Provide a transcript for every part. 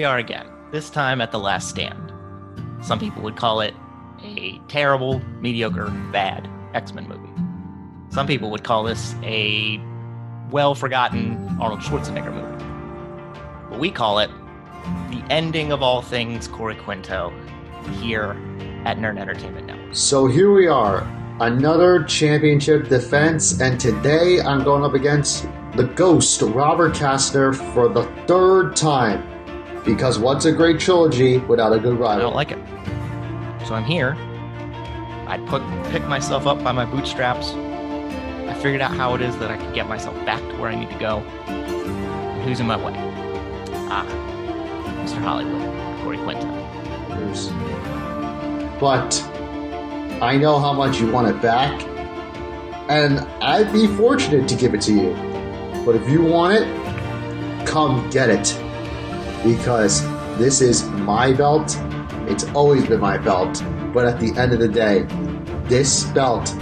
are again, this time at The Last Stand. Some people would call it a terrible, mediocre, bad X-Men movie. Some people would call this a well-forgotten Arnold Schwarzenegger movie. But we call it the ending of all things Corey Quinto here at Nerd Entertainment Network. So here we are, another championship defense, and today I'm going up against the ghost, Robert Castner, for the third time. Because what's a great trilogy without a good rival? I don't like it. So I'm here. I pick myself up by my bootstraps. I figured out how it is that I could get myself back to where I need to go. And who's in my way? Mr. Hollywood, Corey Quinto. But I know how much you want it back, and I'd be fortunate to give it to you. But if you want it, come get it. Because this is my belt. It's always been my belt. But at the end of the day, this belt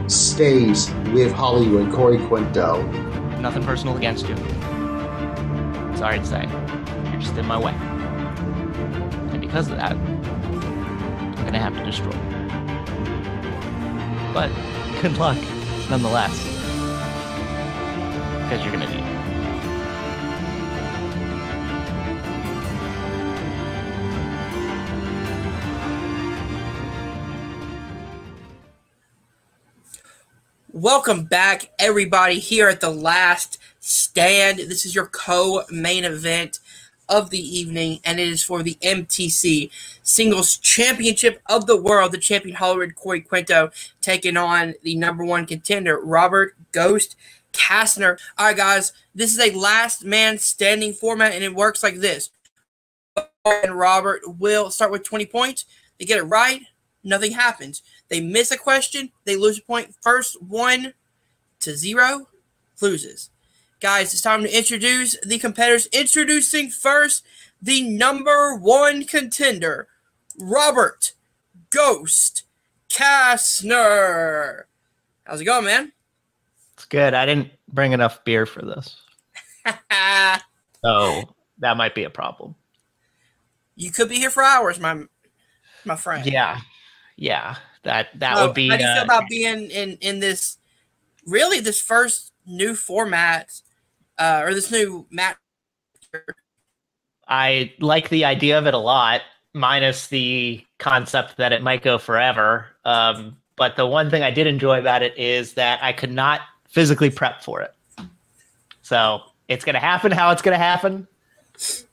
stays with Hollywood Corey Quinto. Nothing personal against you. Sorry to say, you're just in my way. And because of that, I'm gonna have to destroy you. But good luck, nonetheless. Because you're gonna need it. Welcome back, everybody, here at The Last Stand. This is your co-main event of the evening, and it is for the MTC Singles Championship of the World. The champion Hollywood Corey Quinto taking on the #1 contender, Robert Ghost Castner. All right, guys, this is a last man standing format, and it works like this. And Robert will start with 20 points. They get it right, nothing happens. They miss a question, they lose a point. First 1 to 0 loses. Guys, it's time to introduce the competitors. Introducing first the #1 contender, Robert Ghost Castner. How's it going, man? It's good. I didn't bring enough beer for this. So that might be a problem. You could be here for hours, my friend. Yeah. That So, would be. How do you feel about being in this, really this first new format, or this new match? I like the idea of it a lot, minus the concept that it might go forever. But the one thing I did enjoy about it is that I could not physically prep for it. So it's going to happen how it's going to happen,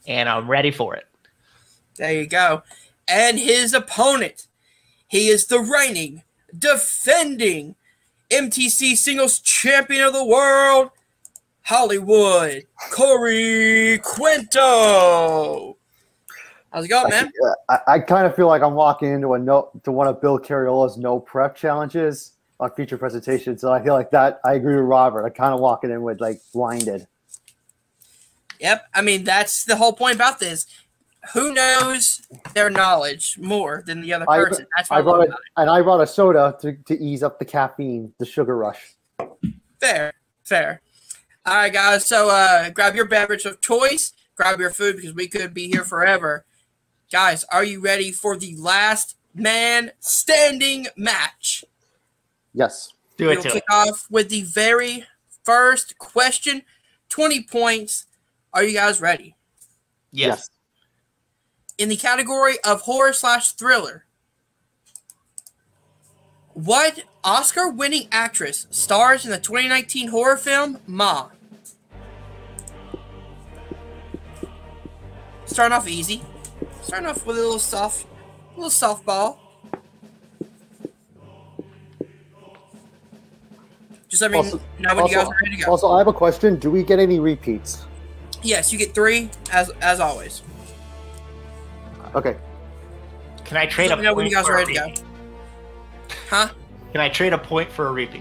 and I'm ready for it. There you go. And his opponent, he is the reigning, defending MTC Singles Champion of the World, Hollywood Corey Quinto. How's it going, man? I kind of feel like I'm walking into one of Bill Carriola's no prep challenges on feature presentations. So I feel like that. I agree with Robert. I kind of walking in with like blinded. Yep. I mean, that's the whole point about this. Who knows their knowledge more than the other person? That's what I love about it. And I brought a soda to ease up the caffeine, the sugar rush. Fair. All right, guys. So grab your beverage of choice. Grab your food because we could be here forever. Guys, are you ready for the last man standing match? Yes. We'll kick off with the very first question. 20 points. Are you guys ready? Yes. In the category of horror/thriller, what Oscar-winning actress stars in the 2019 horror film Ma? Starting off easy. Starting off with a little softball. Just let me know when you guys are ready to go. Also, I have a question. Do we get any repeats? Yes, you get 3 as always. Okay. Can I trade a point when you guys for are a ready to go? repeat? Huh? Can I trade a point for a repeat?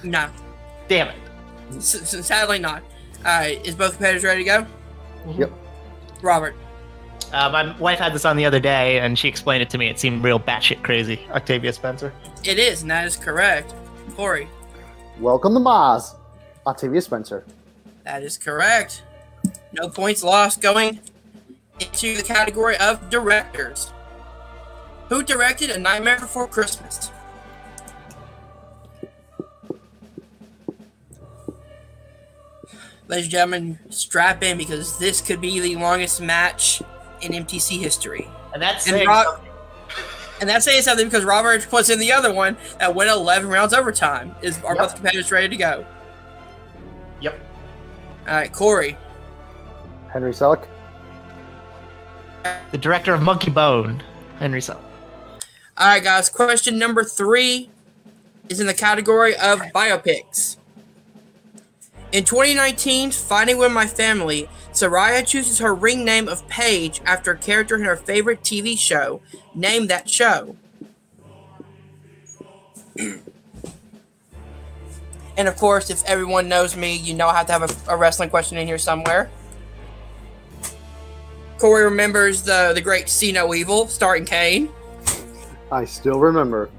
No. Damn it. Sadly not. Is both competitors ready to go? Yep. Robert. My wife had this on the other day, and she explained it to me. It seemed real batshit crazy. Octavia Spencer. It is, and that is correct. Corey. Welcome to Maz. Octavia Spencer. That is correct. No points lost. Going into the category of directors. Who directed A Nightmare Before Christmas? Ladies and gentlemen, strap in because this could be the longest match in MTC history. And that's saying something. And that's saying something because Robert was in the other one that went 11 rounds overtime. Are both competitors ready to go? Yep. All right, Corey. Henry Selick. The director of Monkey Bone, Henry Selick. All right, guys. Question number 3 is in the category of biopics. In 2019, Fighting With My Family, Soraya chooses her ring name of Paige after a character in her favorite TV show. Name that show. And of course, if everyone knows me, you know I have to have a wrestling question in here somewhere. Corey remembers the great See No Evil, starring Kane. I still remember.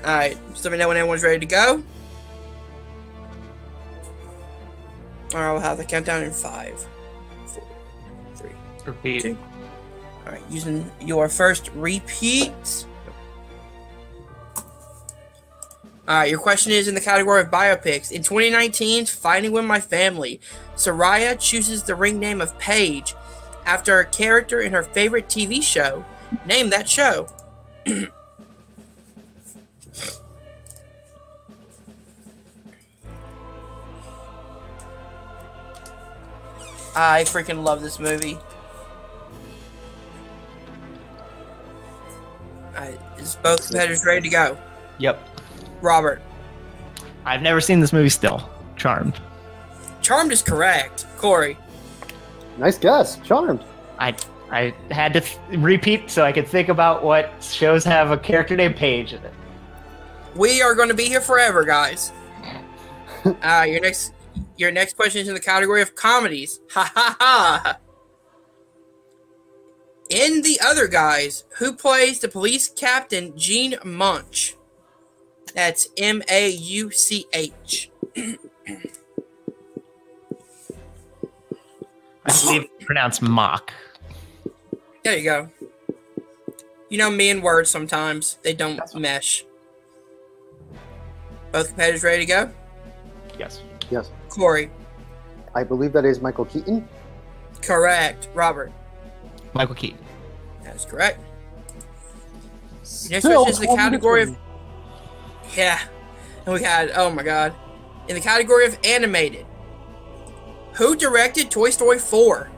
Alright, just let me know when everyone's ready to go. Alright, we'll have the countdown in 5, 4, 3, Repeat. 2. Alright, using your first repeat. Alright, your question is in the category of biopics. In 2019, Fighting With My Family, Soraya chooses the ring name of Paige after a character in her favorite TV show. Name that show. I freaking love this movie. Is both competitors ready to go? Yep. Robert. I've never seen this movie still. Charmed. Charmed is correct. Corey. Nice guess. Charmed. I had to repeat so I could think about what shows have a character named Paige in it. We are going to be here forever, guys. Your next question is in the category of comedies. Ha ha ha! In The Other Guys, who plays the police captain Gene Munch? That's M-A-U-C-H. I believe it's pronounced mock. There you go. You know me and words sometimes. They don't mesh. Both competitors ready to go? Yes. Yes. Corey. I believe that is Michael Keaton. Correct. Robert. Michael Keaton. That is correct. Next Still, question is the category of... Yeah. And we had... Oh my god. In the category of animated. Who directed Toy Story 4?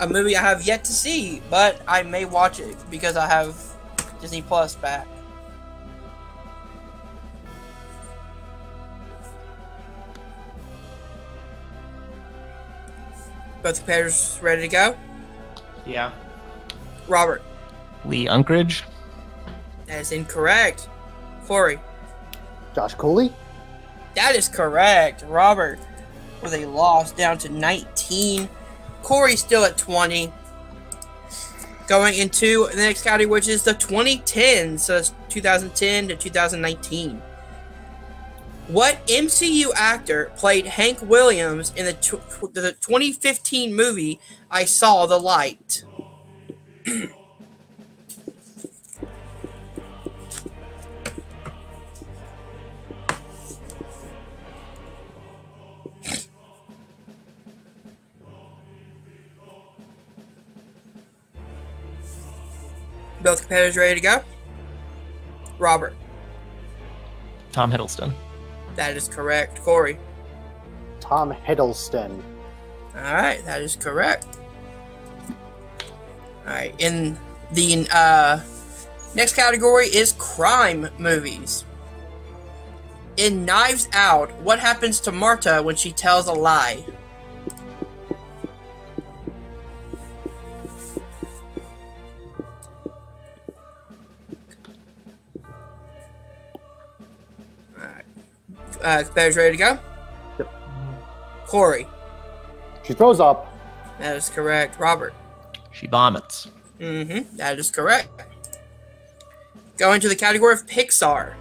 A movie I have yet to see, but I may watch it because I have Disney Plus back. Both competitors ready to go? Yeah. Robert. Lee Unkrich. That is incorrect. Corey. Josh Coley. That is correct. Robert with a loss down to 19. Corey still at 20. Going into the next category, which is the 2010s. So it's 2010 to 2019. What MCU actor played Hank Williams in the 2015 movie I Saw the Light? Both competitors ready to go? Robert. Tom Hiddleston. That is correct. Corey. Tom Hiddleston. Alright, that is correct. Alright, in the next category is crime movies. In Knives Out, what happens to Marta when she tells a lie? Competitors ready to go? Yep. Corey. She throws up. That is correct. Robert. She vomits. That is correct. Going to the category of Pixar.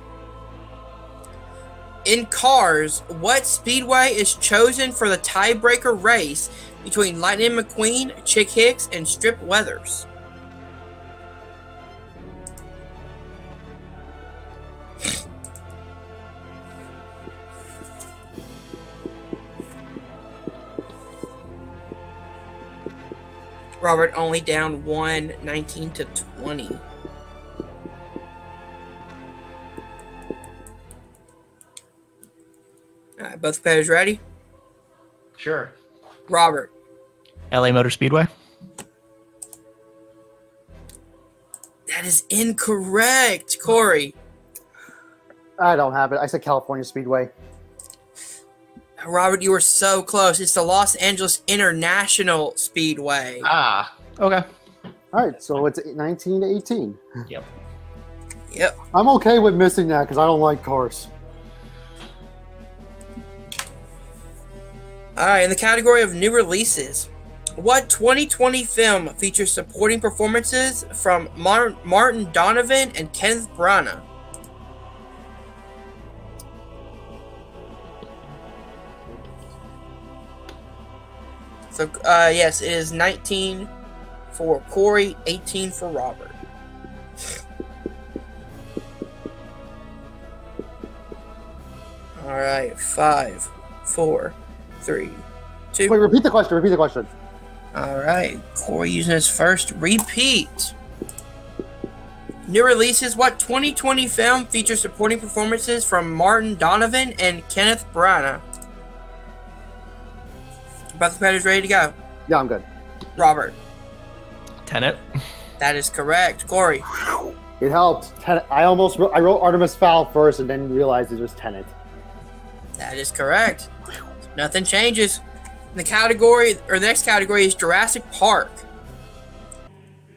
In Cars, what speedway is chosen for the tiebreaker race between Lightning McQueen, Chick Hicks, and Strip Weathers? Robert only down 19-20. All right, both players ready? Sure. Robert. LA Motor Speedway. That is incorrect, Corey. I don't have it. I said California Speedway. Robert, you were so close. It's the Los Angeles International Speedway. Ah, okay. All right, so it's 19-18. Yep. Yep. I'm okay with missing that because I don't like cars. All right, in the category of new releases, what 2020 film features supporting performances from Martin Donovan and Kenneth Branagh? So, yes, it is 19 for Corey, 18 for Robert. All right, 5, 4, 3, 2. Wait, repeat the question. Repeat the question. All right, Corey using his first repeat. New releases. What 2020 film features supporting performances from Martin Donovan and Kenneth Branagh? Both competitors ready to go? Yeah, I'm good. Robert. Tenet. That is correct. Corey. It helped. I wrote Artemis Fowl first and then realized it was Tenet. That is correct. Nothing changes. The category, or the next category, is Jurassic Park.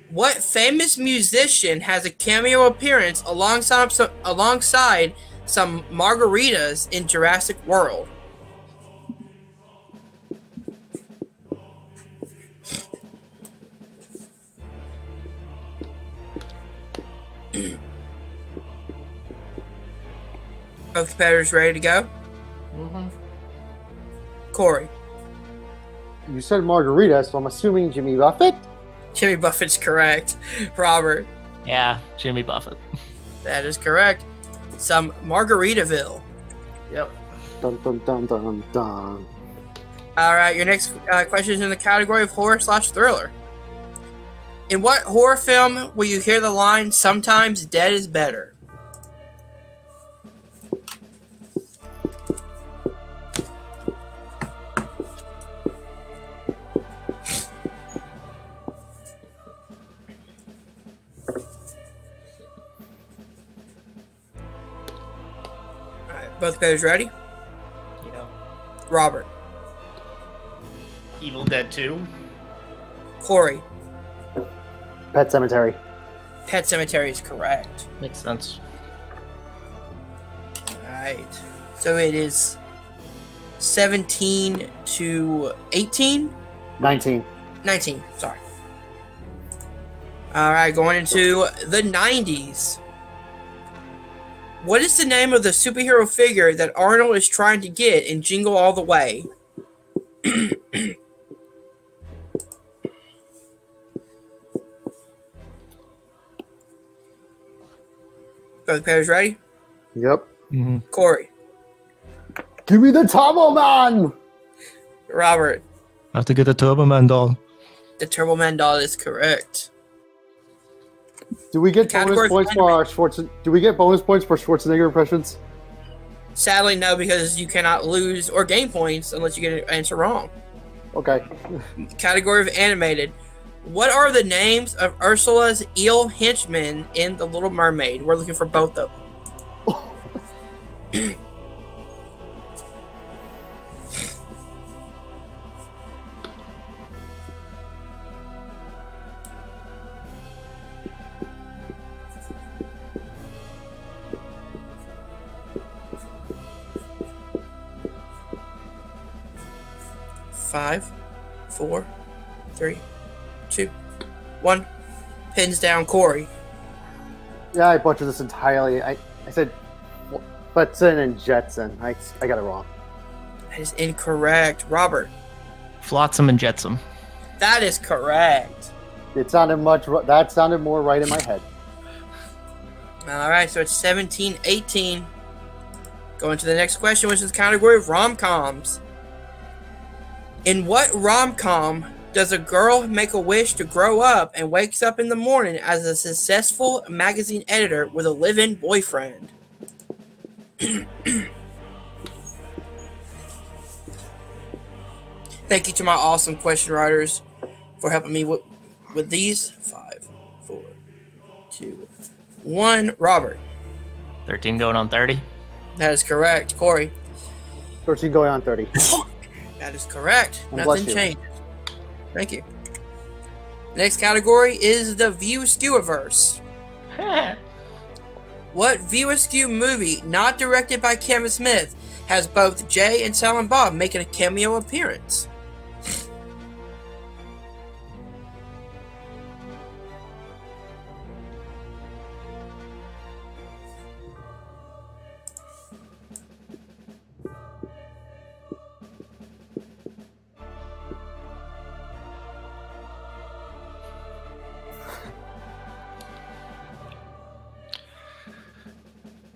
What famous musician has a cameo appearance alongside some margaritas in Jurassic World? Both competitors ready to go? Corey. You said margarita, so I'm assuming Jimmy Buffett? Jimmy Buffett's correct. Robert. Yeah, Jimmy Buffett. That is correct. Some Margaritaville. Yep. Dun, dun, dun, dun, dun. All right, your next question is in the category of horror/thriller. In what horror film will you hear the line, "Sometimes dead is better"? All right, both players ready? Yeah. Robert. Evil Dead 2. Corey. Pet Cemetery. Pet Cemetery is correct. Makes sense. Alright. So it is 17 to 18? 19. 19, sorry. Alright, going into the 90s. What is the name of the superhero figure that Arnold is trying to get in Jingle All the Way? Both players ready? Yep. Corey. Give me the Turbo Man! Robert. I have to get the Turbo Man doll. The Turbo Man doll is correct. Do we get Category bonus points for our Do we get bonus points for Schwarzenegger impressions? Sadly, no, because you cannot lose or gain points unless you get an answer wrong. Okay. Category of animated. What are the names of Ursula's eel henchmen in The Little Mermaid? We're looking for both of them. Five, 4, 3, 2, 1. Pins down Corey. Yeah, I butchered this entirely. I said Blitzen and Jetson. I got it wrong. That is incorrect. Robert. Flotsam and Jetsam. That is correct. It sounded that sounded more right in my head. All right, so it's 17-18. Going to the next question, which is the category of rom-coms. In what rom-com does a girl make a wish to grow up and wakes up in the morning as a successful magazine editor with a live-in boyfriend? Thank you to my awesome question writers for helping me with these. 5, 4, 2, 1. Robert. 13 going on 30. That is correct. Corey. 13 going on 30. That is correct. And Nothing changed. Thank you. Next category is the View Askew-averse. What View Askew movie, not directed by Kevin Smith, has both Jay and Silent Bob making a cameo appearance?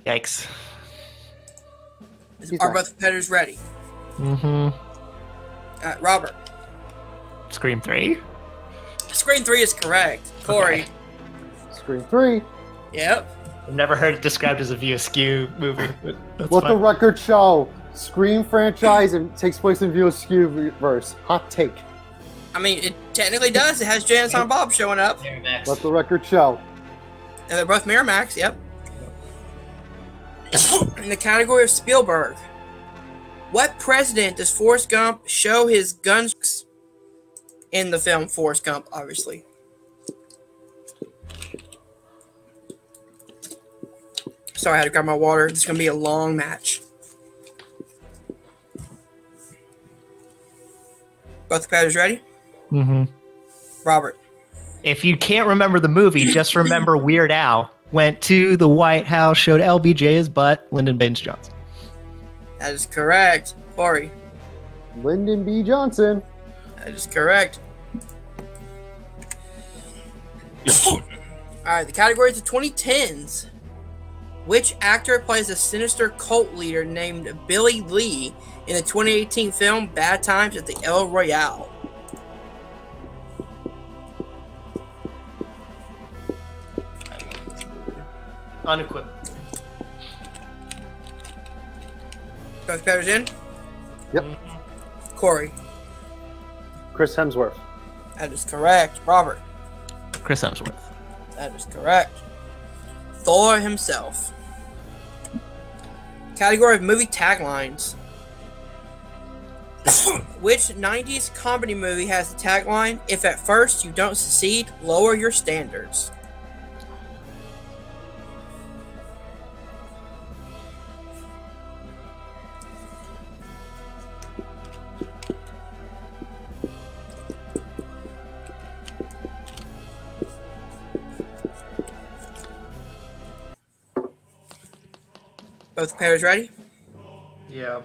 Yikes. Are both competitors ready? Mm-hmm. Robert. Scream 3. Screen 3 is correct. Corey. Okay. Screen 3. Yep. I've never heard it described as a View Askew movie. But that's Let fine. the record show. Scream franchise and takes place in View Askew verse. Hot take. I mean, it technically does. It has Jay and Silent Bob showing up. Miramax. Let the record show. And they're both Miramax, yep. In the category of Spielberg, what president does Forrest Gump show his guns in the film Forrest Gump, obviously? Sorry, I had to grab my water. This is going to be a long match. Both competitors ready? Mm-hmm. Robert. If you can't remember the movie, just remember Weird Al went to the White House, showed LBJ his butt, Lyndon Baines Johnson. That is correct. Corey. Lyndon B. Johnson. That is correct. Alright, the category is the 2010s. Which actor plays a sinister cult leader named Billy Lee in the 2018 film Bad Times at the El Royale? Unequivocal. Both players in? Yep. Corey. Chris Hemsworth. That is correct. Robert. Chris Hemsworth. That is correct. Thor himself. Category of movie taglines. Which 90s comedy movie has the tagline, "If at first you don't succeed, lower your standards"? Both pairs ready? Yeah.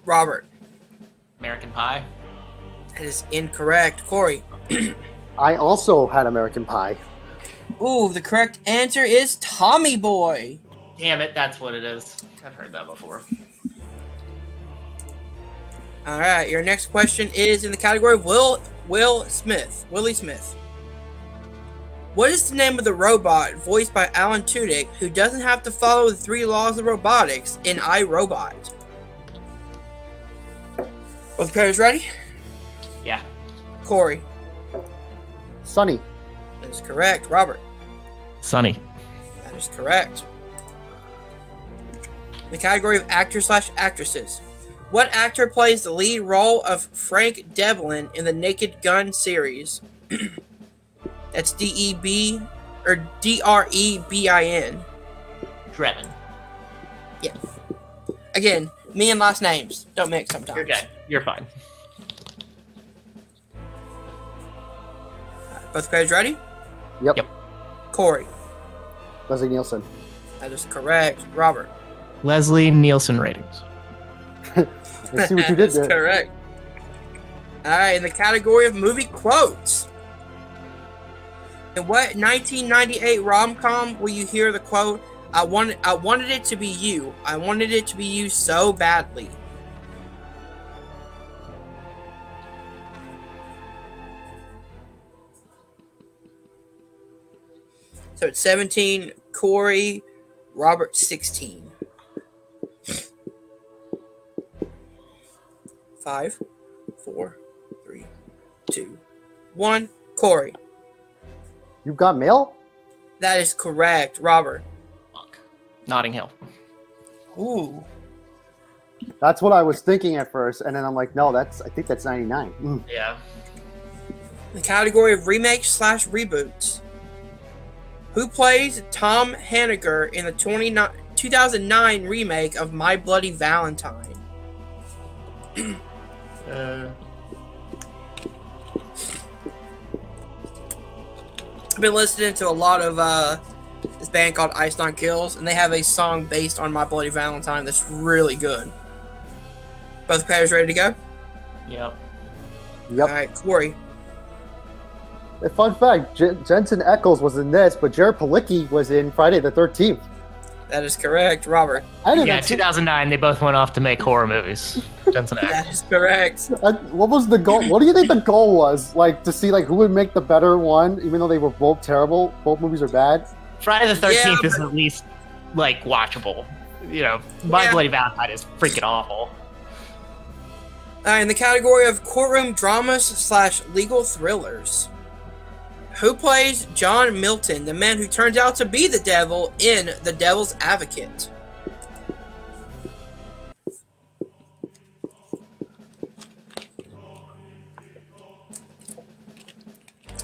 Robert. American Pie. That is incorrect. Corey. I also had American Pie. Ooh, the correct answer is Tommy Boy. Damn it, that's what it is. I've heard that before. All right, your next question is in the category of Willie Smith. What is the name of the robot voiced by Alan Tudyk who doesn't have to follow the 3 laws of robotics in iRobot? Both pairs ready? Yeah. Corey. Sonny. That is correct. Robert. Sonny. That is correct. The category of actors/actresses. What actor plays the lead role of Frank Devlin in the Naked Gun series? That's D-E-B or D-R-E-B-I-N. Drevin. Yeah. Again, me and last names don't mix sometimes. You're good. You're fine. Both players ready? Yep. Yep. Corey. Leslie Nielsen. That is correct. Robert. Leslie Nielsen ratings. I see what you did That's there. correct. All right, in the category of movie quotes. In what 1998 rom-com will you hear the quote, I wanted it to be you. I wanted it to be you so badly. So it's 17, Corey, Robert 16. 5, 4, 3, 2, 1. Corey. You've got mail? That is correct. Robert. Fuck. Notting Hill. Ooh. That's what I was thinking at first, and then I'm like, no, I think that's 99. Yeah. The category of remakes / reboots. Who plays Tom Hanniger in the 2009 remake of My Bloody Valentine? I've been listening to a lot of this band called Iced on Kills, and they have a song based on My Bloody Valentine that's really good. Both players ready to go? Yep. Yep. All right, Corey. A fun fact, Jensen Ackles was in this, but Jared Palicki was in Friday the 13th. That is correct. Robert. I didn't Yeah, 2009, they both went off to make horror movies. Jensen Ackles. That is correct. What was the goal? What do you think the goal was? Like, to see, like, who would make the better one, even though they were both terrible? Both movies are bad? Friday the 13th is but- at least, like, watchable. You know, My Bloody Valentine is freaking awful. In the category of courtroom dramas / legal thrillers. Who plays John Milton, the man who turns out to be the devil in The Devil's Advocate?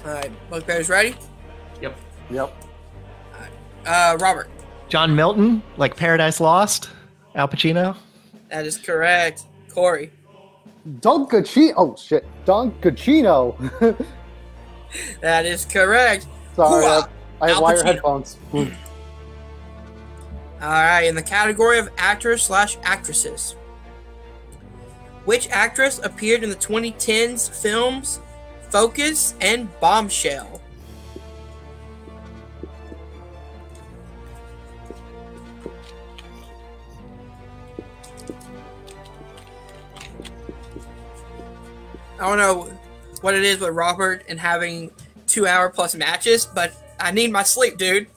Alright, both players ready? Yep. Yep. Robert. John Milton, like Paradise Lost, Al Pacino. That is correct. Corey. Dunkachino. Oh, shit. Dunkachino. That is correct. Sorry, Hooah! I have Al wire Pacino. headphones. Alright, in the category of actors / actresses. Which actress appeared in the 2010s films Focus and Bombshell? I don't know what it is with Robert and having 2-hour plus matches, but I need my sleep, dude.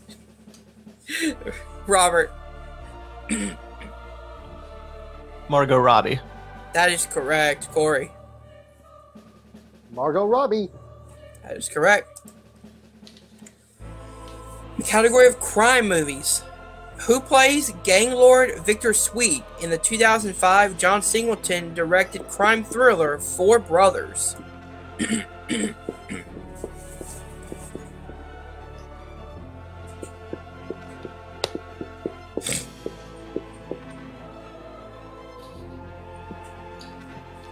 Robert. Margot Robbie. That is correct. Corey. Margot Robbie. That is correct. The category of crime movies. Who plays gang lord Victor Sweet in the 2005 John Singleton directed crime thriller Four Brothers?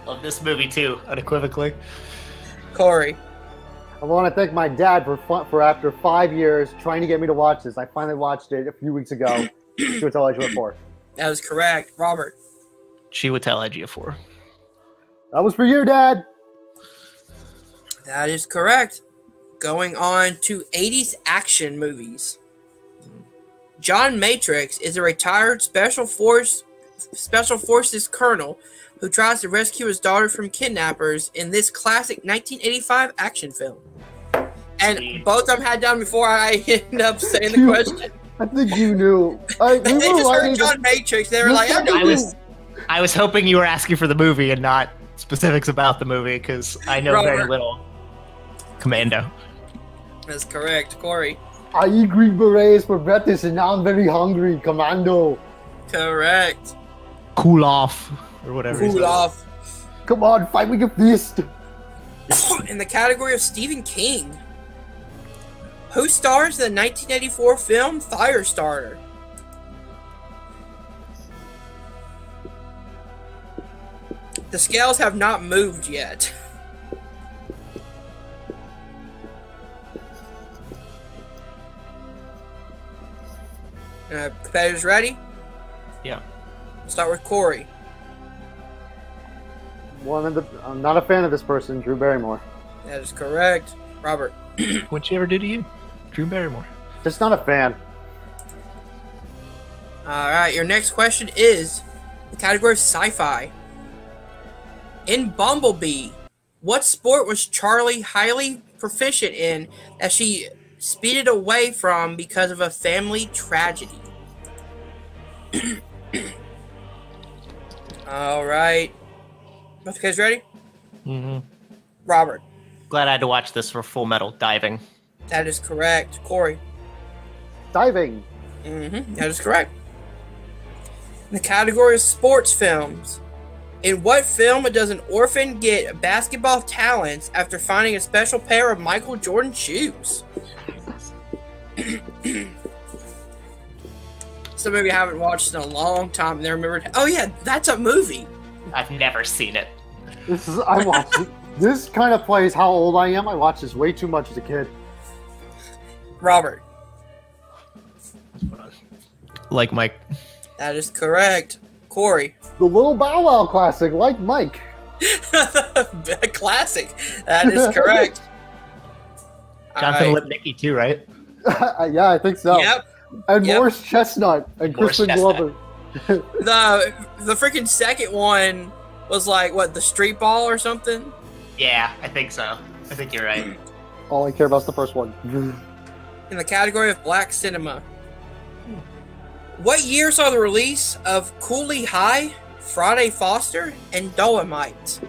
Love this movie too, unequivocally. Corey. I want to thank my dad for after 5 years trying to get me to watch this. I finally watched it a few weeks ago. She would tell you before. That is correct. Robert. She would tell Ejiofor. That was for you, Dad. That is correct. Going on to 80s action movies. John Matrix is a retired Special Forces colonel who tries to rescue his daughter from kidnappers in this classic 1985 action film. And both of them had done before I ended up saying the question. I think you knew. They just heard John Matrix. They were like, I was hoping you were asking for the movie and not specifics about the movie because I know very little. Commando. That's correct. Corey. I eat Green Berets for breakfast and now I'm very hungry. Commando. Correct. Cool off. Or whatever. Cool off. Come on, fight with your fist. In the category of Stephen King. Who stars in the 1984 film Firestarter? The scales have not moved yet. right, competitors ready? Yeah. Start with Corey. I'm not a fan of this person, Drew Barrymore. That is correct. Robert. What'd she ever do to you? Drew Barrymore. Just not a fan. All right, your next question is the category of sci-fi. In Bumblebee, what sport was Charlie highly proficient in that she speeded away from because of a family tragedy? All right. Both you guys ready? Mm-hmm. Robert. Glad I had to watch this for Full Metal Diving. That is correct. Corey. Diving. That is correct. In the category of sports films, in what film does an orphan get basketball talents after finding a special pair of Michael Jordan shoes? It's a movie I haven't watched in a long time. And I remembered, oh yeah, that's a movie. I've never seen it. I watched it. This kind of plays how old I am. I watched this way too much as a kid. Robert. Like Mike. That is correct. Corey. The Little Bow Wow classic, like Mike. Classic. That is correct. Jonathan Lipnicki too, right? Yeah, I think so. Yep. And Morris Chestnut and Morris Crispin Chestnut. Glover. The freaking second one was like, what, the street ball or something? Yeah, I think so. I think you're right. All I care about is the first one. In the category of black cinema, what year saw the release of Cooley High, Friday Foster, and Dolomite?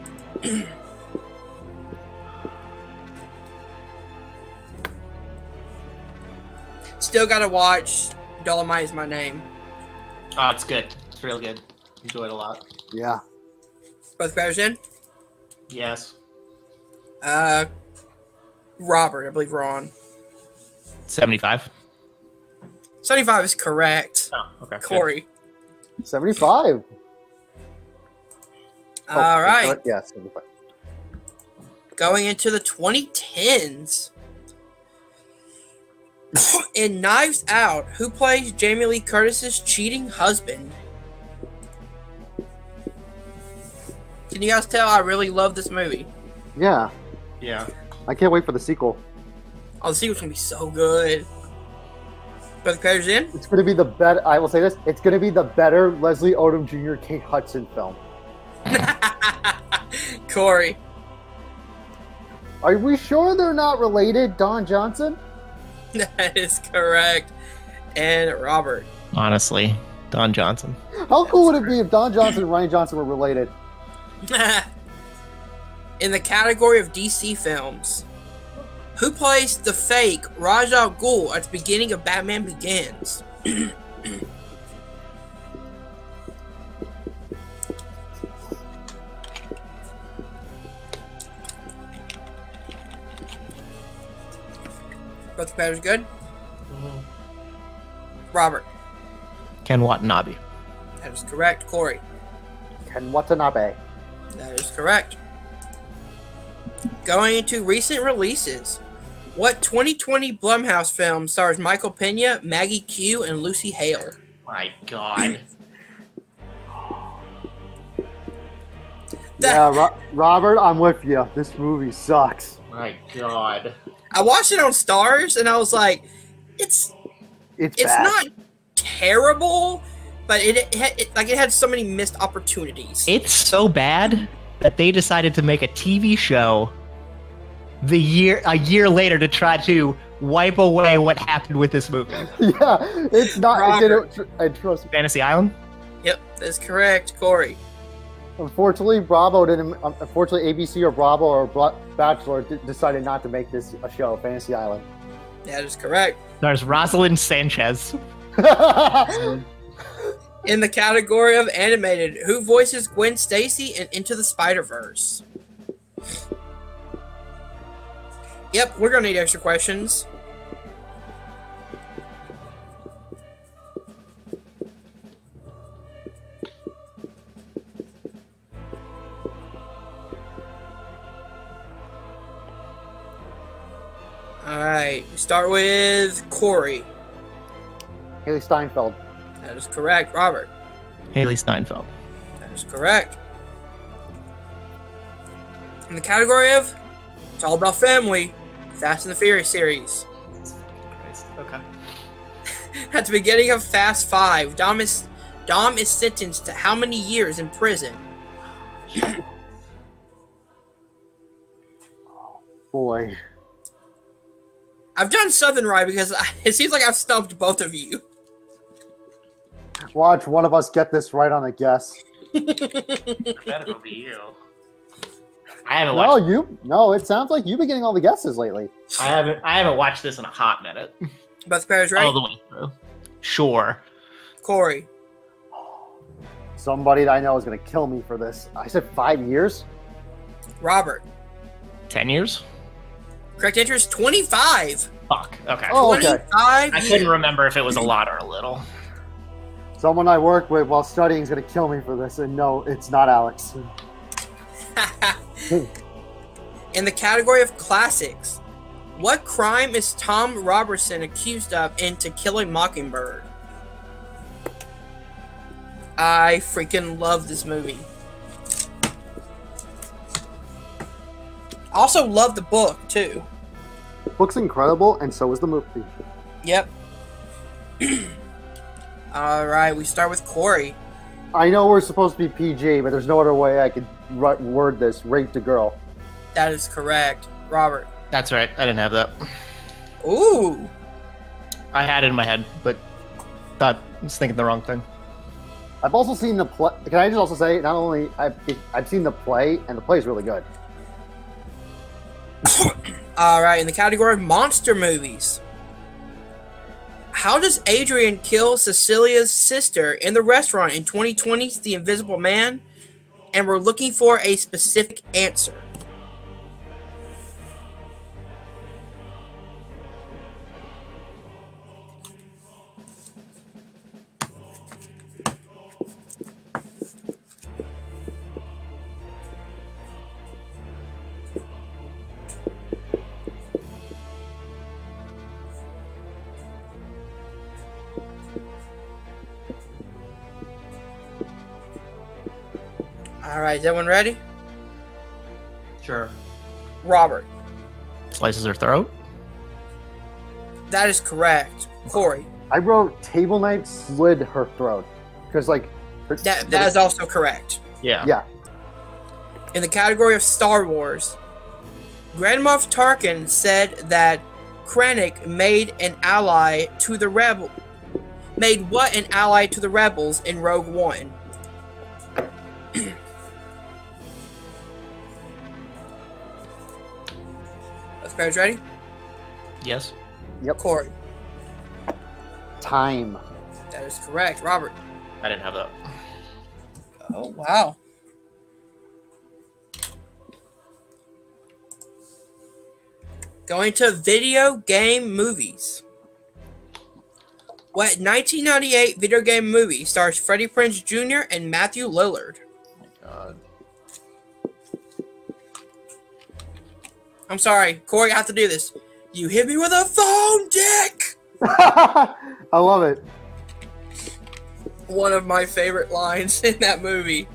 Still gotta watch Dolomite Is My Name. Oh, it's good. It's real good. Enjoy it a lot. Yeah. Both players in? Yes. Robert, I believe we're on. 75. 75 is correct. Oh, okay. Corey. 75. All right. Yeah, 75. Going into the 2010s. In Knives Out, who plays Jamie Lee Curtis's cheating husband? Can you guys tell I really love this movie? Yeah. Yeah. I can't wait for the sequel. Oh, the sequel's gonna be so good. Both the players in? It's going to be the better, I will say this, it's going to be the better Leslie Odom Jr. Kate Hudson film. Corey. Are we sure they're not related, Don Johnson? That is correct. And Robert. Honestly, Don Johnson. How cool would it be if Don Johnson and Ryan Johnson were related? In the category of DC films, who plays the fake Ra's al Ghul at the beginning of Batman Begins? Both the players good? Robert. Ken Watanabe. That is correct. Corey. Ken Watanabe. That is correct. Going into recent releases, what 2020 Blumhouse film stars Michael Pena, Maggie Q, and Lucy Hale? My God. Yeah, Robert, I'm with you. This movie sucks. My God. I watched it on Stars, and I was like, it's bad. not terrible, but it had so many missed opportunities. It's so bad that they decided to make a TV show a year later to try to wipe away what happened with this movie. Yeah, it's not. Trust me. Fantasy Island? Yep, that's correct, Corey. Unfortunately, Bravo didn't. Unfortunately, ABC or Bravo or Bachelor decided not to make this a show, Fantasy Island. That is correct. There's Rosalind Sanchez. In the category of animated, who voices Gwen Stacy in Into the Spider-Verse? Yep, we're going to need extra questions. Alright, we start with Corey. Haley Steinfeld. That is correct. Robert. Haley Steinfeld. That is correct. In the category of It's All About Family, Fast and the Furious series. Okay. At the beginning of Fast 5, Dom is sentenced to how many years in prison? Boy. I've done something right because it seems like I've stumped both of you. Watch one of us get this right on a guess. That'll be you. I haven't No, watched. No, it sounds like you've been getting all the guesses lately. I haven't watched this in a hot minute. Both pairs right? All the way through. Sure. Corey. Somebody that I know is going to kill me for this. I said 5 years. Robert. 10 years? Correct answer is 25. Fuck. Okay. Oh, okay. 25 I years. couldn't remember if it was a lot or a little. Someone I work with while studying is going to kill me for this, and no, it's not Alex. In the category of classics, what crime is Tom Robertson accused of in To Kill a Mockingbird? I freaking love this movie. Also love the book, too. The book's incredible, and so is the movie. Yep. Alright, we start with Corey. I know we're supposed to be PG, but there's no other way I could word this. Raped a girl. That is correct. Robert. That's right. I didn't have that. Ooh. I had it in my head, but thought I was thinking the wrong thing. I've also seen the play. Can I just also say, not only I've seen the play, and the play is really good. Alright, in the category of monster movies. How does Adrian kill Cecilia's sister in the restaurant in 2020's The Invisible Man? And we're looking for a specific answer. Alright, is everyone ready? Sure. Robert. Slices her throat? That is correct. Corey. I wrote table knife slid her throat because That is also correct. Yeah. Yeah. In the category of Star Wars, Grand Moff Tarkin said that Krennic made an ally to the rebel. Made what an ally to the rebels in Rogue One? Guys ready? Yes. Yep. Corey. Time. That is correct. Robert. I didn't have that. Oh, wow. Going to video game movies. What 1998 video game movie stars Freddie Prinze Jr. and Matthew Lillard? Oh my God. I'm sorry, Corey, I have to do this. You hit me with a phone, dick! I love it. One of my favorite lines in that movie.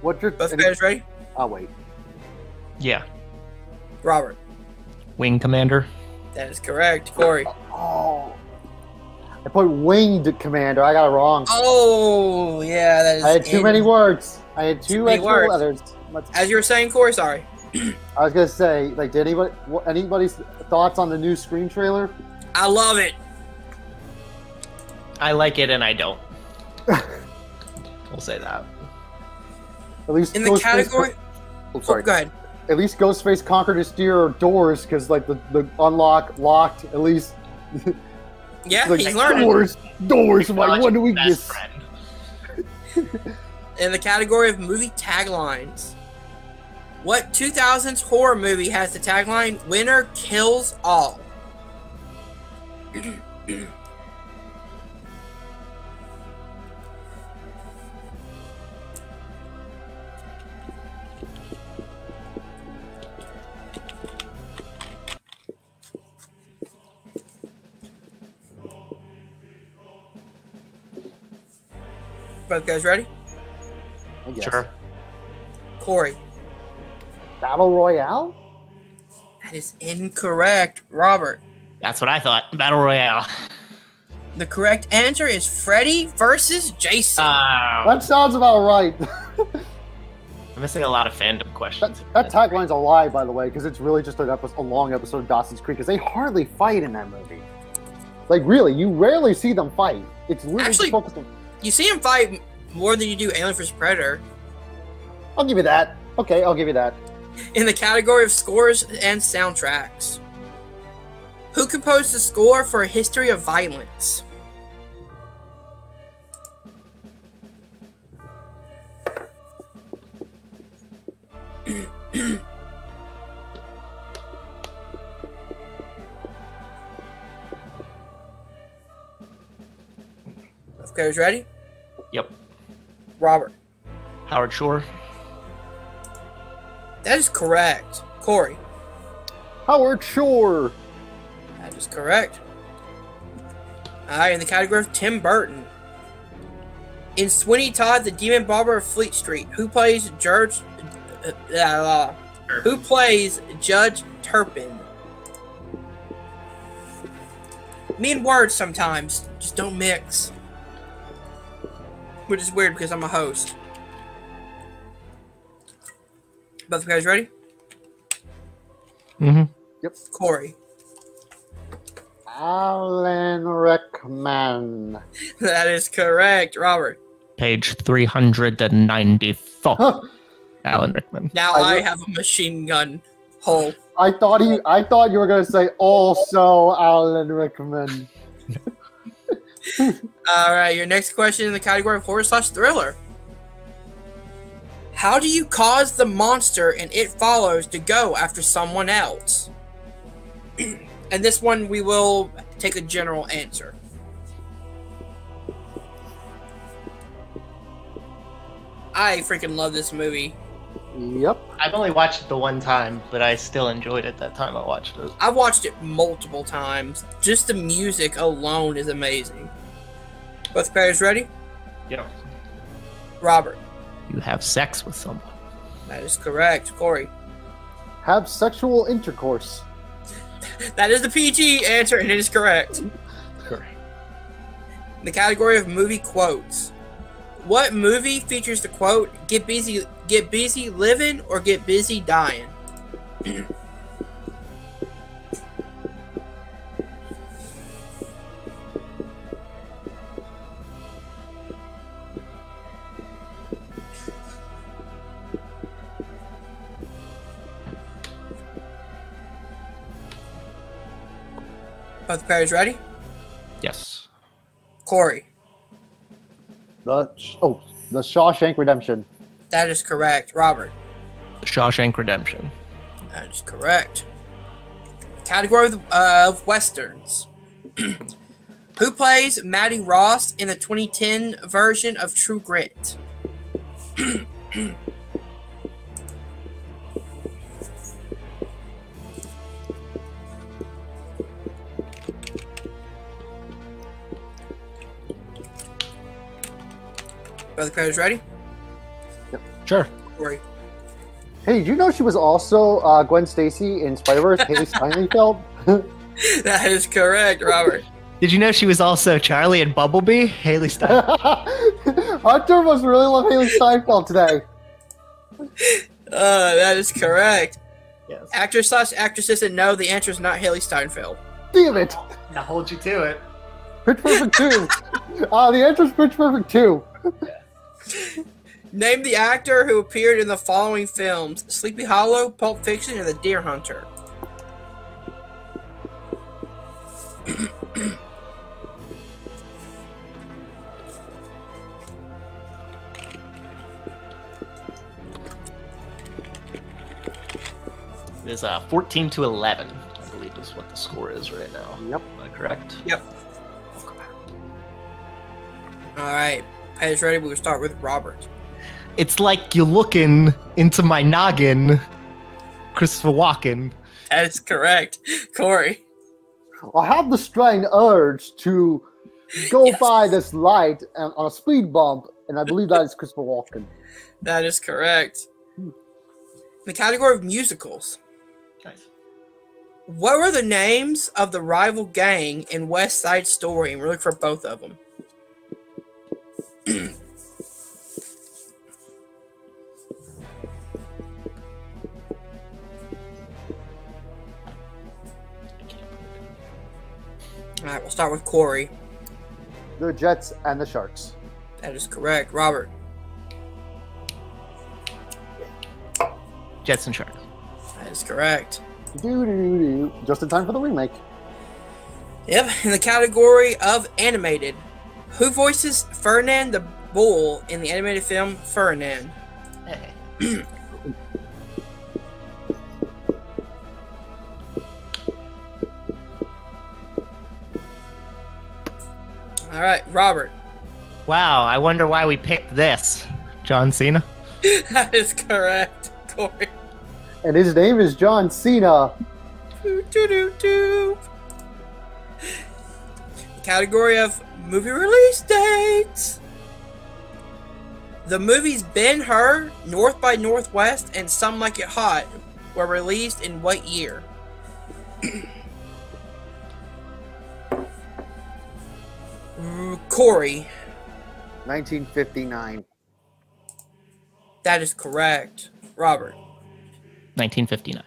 What's your Both guys ready? I'll wait. Yeah. Robert. Wing Commander. That is correct. Corey. Oh. I put winged commander. I got it wrong. Oh, yeah, that is. I had too many words. I had Too two many extra words. letters. As you were saying, Corey, sorry. I was gonna say, like, did anybody's thoughts on the new Scream trailer? I love it. I like it and I don't. We'll say that. At least In the category. Oh, sorry. Go ahead. At least Ghostface conquered his fear of doors because, like, the unlock locked. At least. Yeah, like, he's learning. Doors. My one Best weakness. friend. In the category of movie taglines. What 2000s horror movie has the tagline, "Winner kills all"? Both guys ready? I guess. Sure. Corey. Battle Royale? That is incorrect. Robert. That's what I thought. Battle Royale. The correct answer is Freddy versus Jason. That sounds about right. I'm missing a lot of fandom questions. That tagline's a lie, by the way, because it's really just a long episode of Dawson's Creek, because they hardly fight in that movie. Like, really, you rarely see them fight. It's really Actually, focused on... You see him fight more than you do Alien vs. Predator. I'll give you that. Okay, I'll give you that. In the category of scores and soundtracks. Who composed the score for A History of Violence? Okay, guys ready? Yep. Robert. Howard Shore. That is correct. Corey. Howard Shore. That is correct. Alright, in the category of Tim Burton. In Sweeney Todd, the Demon Barber of Fleet Street, who plays Judge Turpin? Me and words sometimes just don't mix. Which is weird because I'm a host. Both of you guys ready? Mm-hmm. Yep. Corey. Alan Rickman. That is correct. Robert. Page 394. Alan Rickman. Now I have a machine gun hole. I thought you were gonna say also Alan Rickman. Alright, your next question in the category of horror/thriller. How do you cause the monster in It Follows to go after someone else? And this one we will take a general answer. I freaking love this movie. Yep. I've only watched it the one time, but I still enjoyed it that time I watched it. I've watched it multiple times. Just the music alone is amazing. Both players ready? Yep. Robert. You have sex with someone. That is correct. Corey. Have sexual intercourse. That is the PG answer, and it is correct. Correct. In the category of movie quotes. What movie features the quote, get busy living or get busy dying? Both pairs ready? Yes. Corey. The Shawshank Redemption. That is correct. Robert. Shawshank Redemption. That is correct. Category of Westerns. Who plays Maddie Ross in the 2010 version of True Grit? Are the players ready? Sure. Corey. Hey, did you know she was also Gwen Stacy in Spider-Verse? Haley Steinfeld? That is correct, Robert. Did you know she was also Charlie and Bumblebee? Haley Stein. Hunter must really love Haley Steinfeld today. That is correct. Yes. Actress/actresses that no, the answer is not Haley Steinfeld. Damn it! I hold you to it. Pitch Perfect 2. The answer is Pitch Perfect 2. Name the actor who appeared in the following films: Sleepy Hollow, Pulp Fiction, and The Deer Hunter. It is 14-11, I believe is what the score is right now. Yep. Am I correct? Yep. Alright, Paige's ready. We'll start with Robert. It's like you're looking into my noggin, Christopher Walken. That is correct. Corey. I have the strange urge to go Yes. by this light on a speed bump, and I believe that is Christopher Walken. That is correct. In the category of musicals, Nice. what were the names of the rival gang in West Side Story? And we're looking for both of them. All right, we'll start with Corey. The Jets and the Sharks. That is correct. Robert. Jets and Sharks. That is correct. Doo-doo-doo. Just in time for the remake. Yep. In the category of animated, who voices Ferdinand the Bull in the animated film Ferdinand? Hey. All right, Robert. Wow, I wonder why we picked this. John Cena? That is correct. Corey. And his name is John Cena. Doo, doo, doo, doo. Category of movie release dates. The movies Ben-Hur, North by Northwest, and Some Like It Hot were released in what year? Corey. 1959. That is correct. Robert. 1959.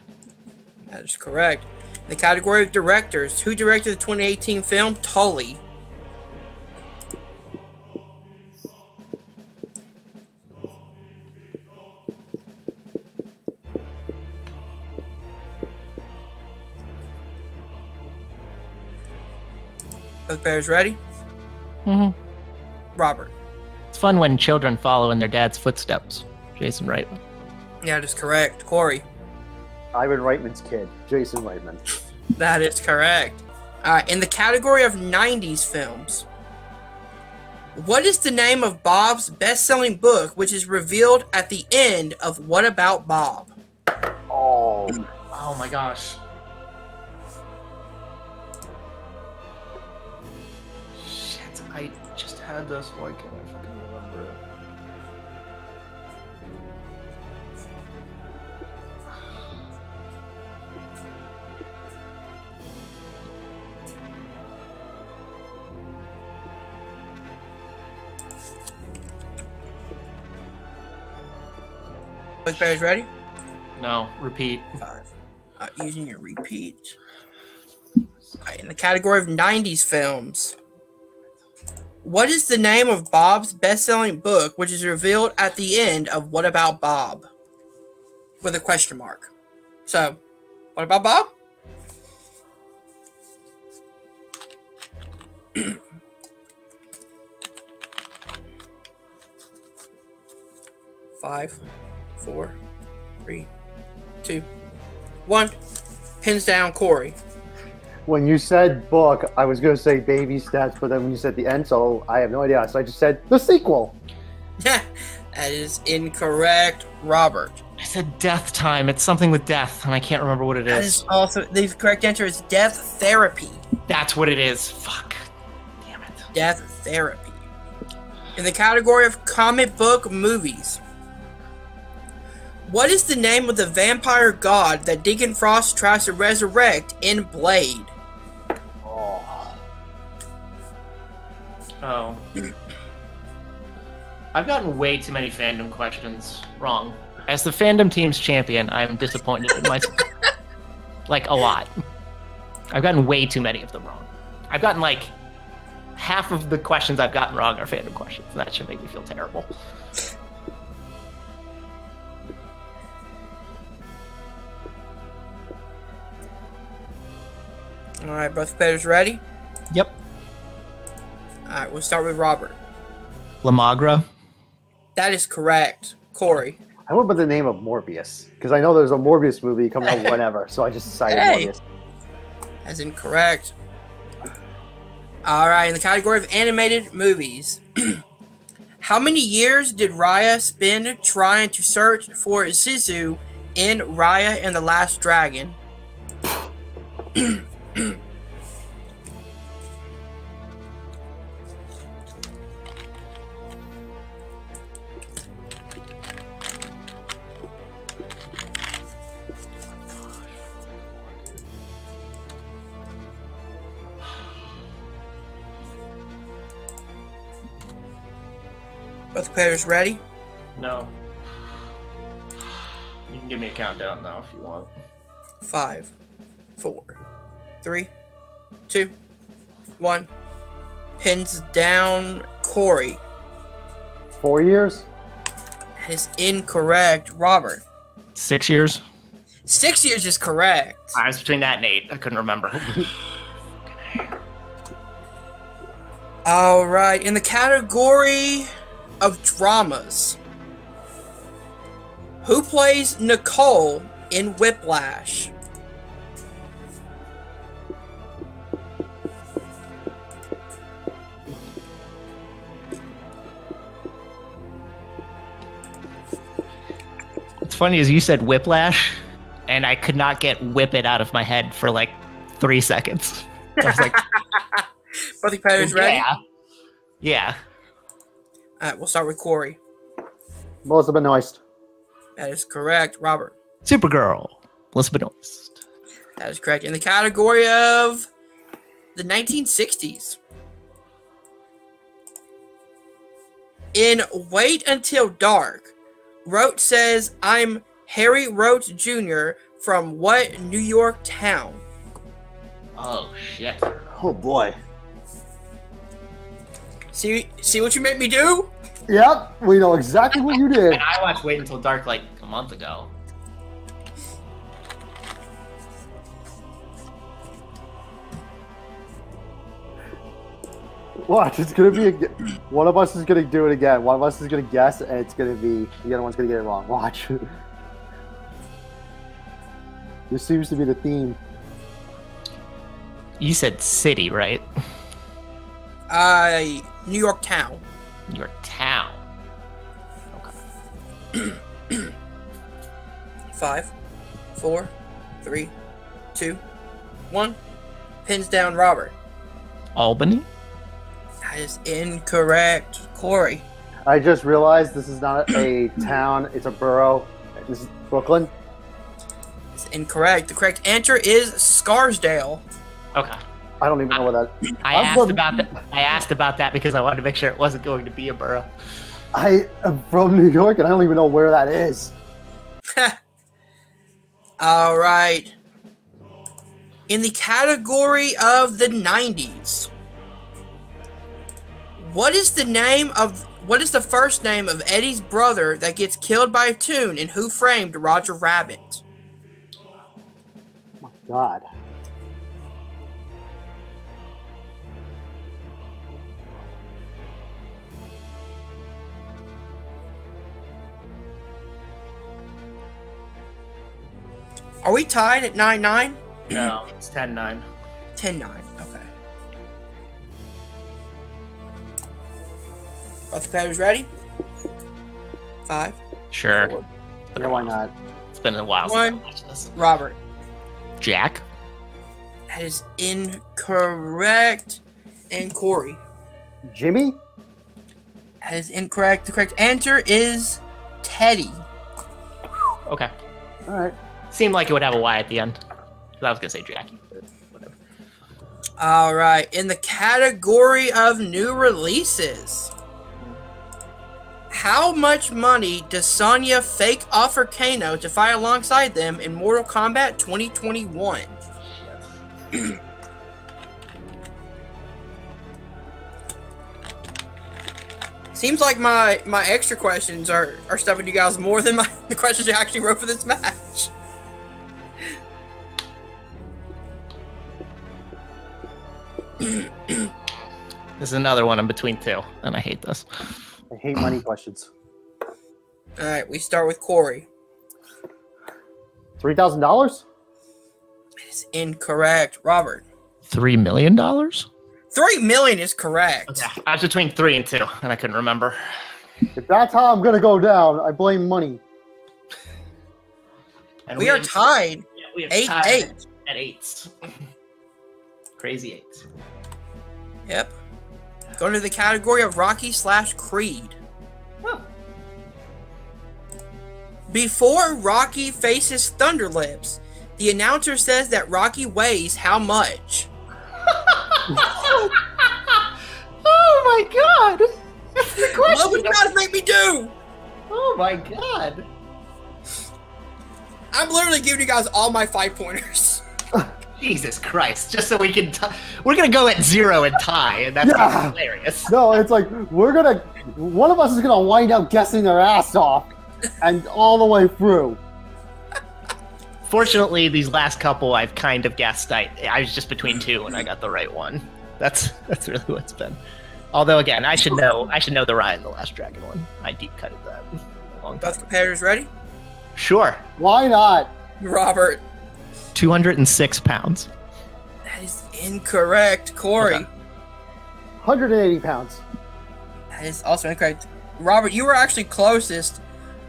That is correct. In the category of directors, who directed the 2018 film Tully? Both players ready? Mm-hmm. Robert. It's fun when children follow in their dad's footsteps. Jason Reitman. That is correct. Corey. Ivan Reitman's kid, Jason Reitman. That is correct. In the category of 90s films, what is the name of Bob's best-selling book, which is revealed at the end of What About Bob? Oh, Oh my gosh. Shit, I just had this. Why can't I fucking remember it? Both players ready? No, repeat. 5. Using your repeat. In the category of 90s films, what is the name of Bob's best-selling book, which is revealed at the end of What About Bob? With a question mark. So, what about Bob? Five, 4, 3, 2, 1. Pins down, Corey. when you said book, I was going to say baby steps, but then when you said the end, so I have no idea. So I just said the sequel. That is incorrect, Robert. I said death time. It's something with death, and I can't remember what it That is. is also the correct answer is death therapy. That's what it is. Fuck. Damn it. Death therapy. In the category of comic book movies, what is the name of the vampire god that Deacon Frost tries to resurrect in Blade? Oh. I've gotten way too many fandom questions wrong. As the fandom team's champion, I'm disappointed in myself. Like, a lot. I've gotten way too many of them wrong. I've gotten, like, half of the questions I've gotten wrong are fandom questions, and that should make me feel terrible. Alright, both players ready? Yep. Alright, we'll start with Robert. Lamagra. That is correct. Corey. I went by the name of Morbius because I know there's a Morbius movie coming out whenever, so I just decided Hey. Morbius. That's incorrect. Alright, in the category of animated movies, how many years did Raya spend trying to search for Zizu in Raya and the Last Dragon? Both players ready? No. You can give me a countdown now if you want. 5, 4, 3, 2, 1. Pins down Corey. 4 years? That is incorrect. Robert. 6 years? 6 years is correct. I was between that and 8. I couldn't remember. All right. In the category of dramas, who plays Nicole in Whiplash? What's funny is you said Whiplash, and I could not get whip it out of my head for like 3 seconds. I was like, Both the players ready? Yeah. All right, we'll start with Corey. Melissa Benoist. That is correct. Robert. Supergirl. Elizabeth Benoist. That is correct. In the category of the 1960s, in Wait Until Dark, Roach says, "I'm Harry Roach Jr. from what New York town?" Oh, shit. Oh boy. See what you made me do? Yep, we know exactly what you did. And I watched Wait Until Dark like a month ago. Watch, it's gonna be one of us is gonna do it again. One of us is gonna guess, and it's gonna be the other one's gonna get it wrong. Watch. This seems to be the theme. You said city, right? New York town. Your town. Okay. 5, 4, 3, 2, 1. Pins down Robert. Albany? That is incorrect. Corey. I just realized this is not a town; it's a borough. This is Brooklyn. It's incorrect. The correct answer is Scarsdale. Okay. I don't even know what that. I asked about that because I wanted to make sure it wasn't going to be a borough. I am from New York, and I don't even know where that is. All right. In the category of the 90s, what is the first name of Eddie's brother that gets killed by a tune in Who Framed Roger Rabbit? Oh my God. Are we tied at 9-9? No, it's 10-9. 10-9. Okay. Both the players ready? 5. Sure. 4, Yeah, why not? It's been a while since I watched this. Robert. Jack? That is incorrect. And Corey. Jimmy? That is incorrect. The correct answer is Teddy. Okay. All right. Seemed like it would have a Y at the end. I was going to say Jackie, but whatever. All right. In the category of new releases, how much money does Sonya fake offer Kano to fight alongside them in Mortal Kombat 2021? Seems like my extra questions are stuffing you guys more than the questions I actually wrote for this match. This is another one in between two, and I hate this. I hate money questions. All right, we start with Corey. $3,000? It's incorrect. Robert. $3 million? $3 million is correct. Okay. I was between 3 and 2, and I couldn't remember. If that's how I'm gonna go down, I blame money. And We are tied. Yeah, we have 8-8. tied at 8s. Crazy 8s. Yep. Going to the category of Rocky/Creed. Huh. Before Rocky faces Thunderlips, the announcer says that Rocky weighs how much? Oh my god! What would you guys make me do? Oh my god. I'm literally giving you guys all my 5-pointers. Jesus Christ! Just so we can, we're gonna go at 0 and tie, and that's gonna be hilarious. No, it's like one of us is gonna wind up guessing their ass off, and all the way through. Fortunately, these last couple I've kind of guessed. I was just between 2, and I got the right one. That's really what it's been. Although again, I should know the Ryan the Last Dragon one. I deep cutted that a long time. Both competitors ready? Sure. Why not? Robert. 206 pounds. That is incorrect. Corey. Okay. 180 pounds. That is also incorrect. Robert, you were actually closest.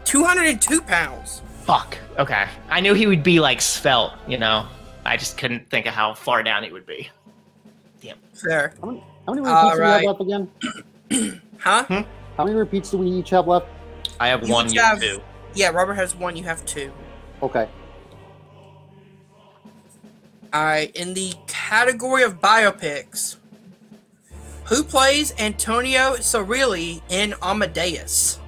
202 pounds. Fuck. Okay. I knew he would be like svelte, you know. I just couldn't think of how far down he would be. Damn. Fair. How many repeats do we have left again? Huh? How many repeats do we each have left? I have You 1, each you have- 2. Yeah, Robert has 1, you have 2. Okay. Alright, in the category of biopics, who plays Antonio Cirilli in Amadeus?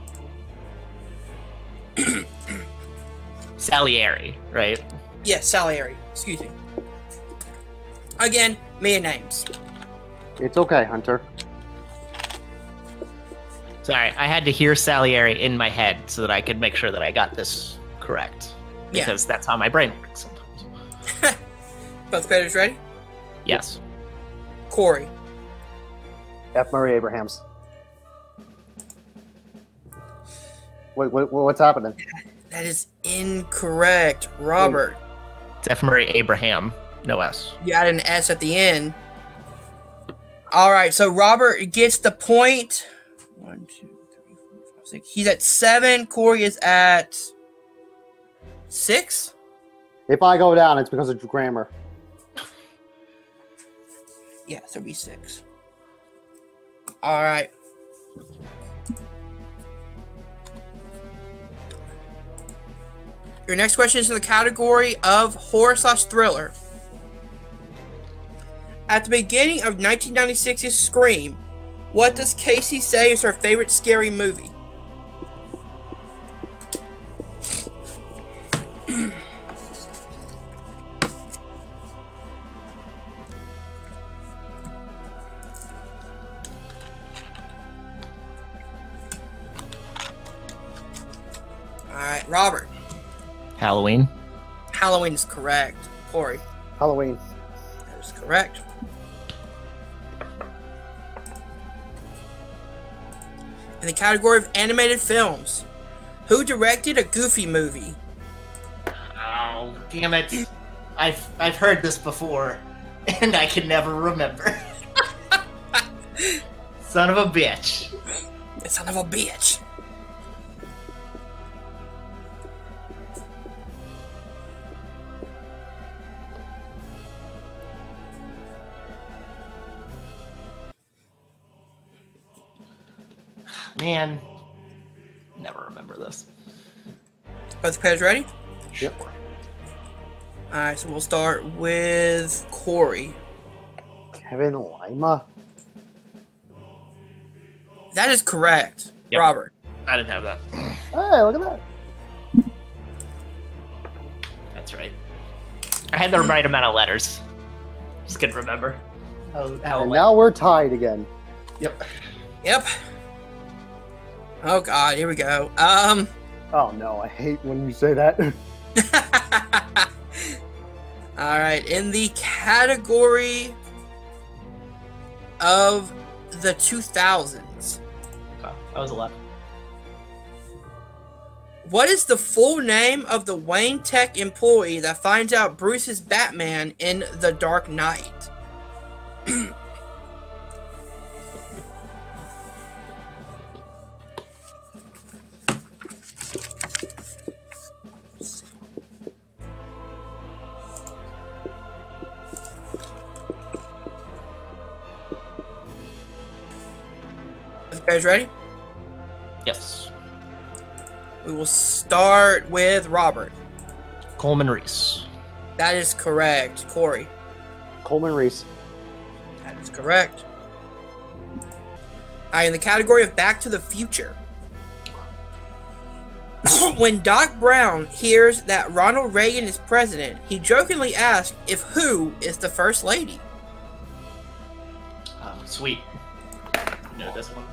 Salieri, right? Yes, Salieri. Excuse me. Again, me and names. It's okay, Hunter. Sorry, I had to hear Salieri in my head so that I could make sure that I got this correct. Yeah. Because that's how my brain works sometimes. Both competitors ready? Yes. Corey. F. Murray Abrahams. What's happening? That is incorrect. Robert. It's F. Murray Abraham, no S. You added an S at the end. Alright, so Robert gets the point. 1, 2, 3, 4, 5, 6. He's at 7. Corey is at 6. If I go down, it's because of grammar. Yeah, so it'll be 6. Alright. Your next question is in the category of horror/thriller. At the beginning of 1996's Scream, what does Casey say is her favorite scary movie? Alright, Robert. Halloween. Halloween is correct. Corey. Halloween. That is correct. In the category of animated films, who directed a Goofy movie? Oh, damn it. I've heard this before, and I can never remember. Son of a bitch. Son of a bitch. Man, never remember this. Both pairs ready? Yep. Alright, so we'll start with Corey. Kevin Lima. That is correct. Yep. Robert. I didn't have that. Hey, look at that. That's right. I had the right amount of letters. Just couldn't remember. How And it went. now we're tied again. Yep. Yep. Oh god, here we go. Oh no, I hate when you say that. Alright, in the category of the 2000s, Oh, that was a lot. what is the full name of the Wayne Tech employee that finds out Bruce is Batman in The Dark Knight? You guys ready? Yes. We will start with Robert. Coleman Reese. That is correct. Corey. Coleman Reese. That is correct. In the category of Back to the Future. When Doc Brown hears that Ronald Reagan is president, he jokingly asks if who is the first lady. Oh, sweet. You know this one?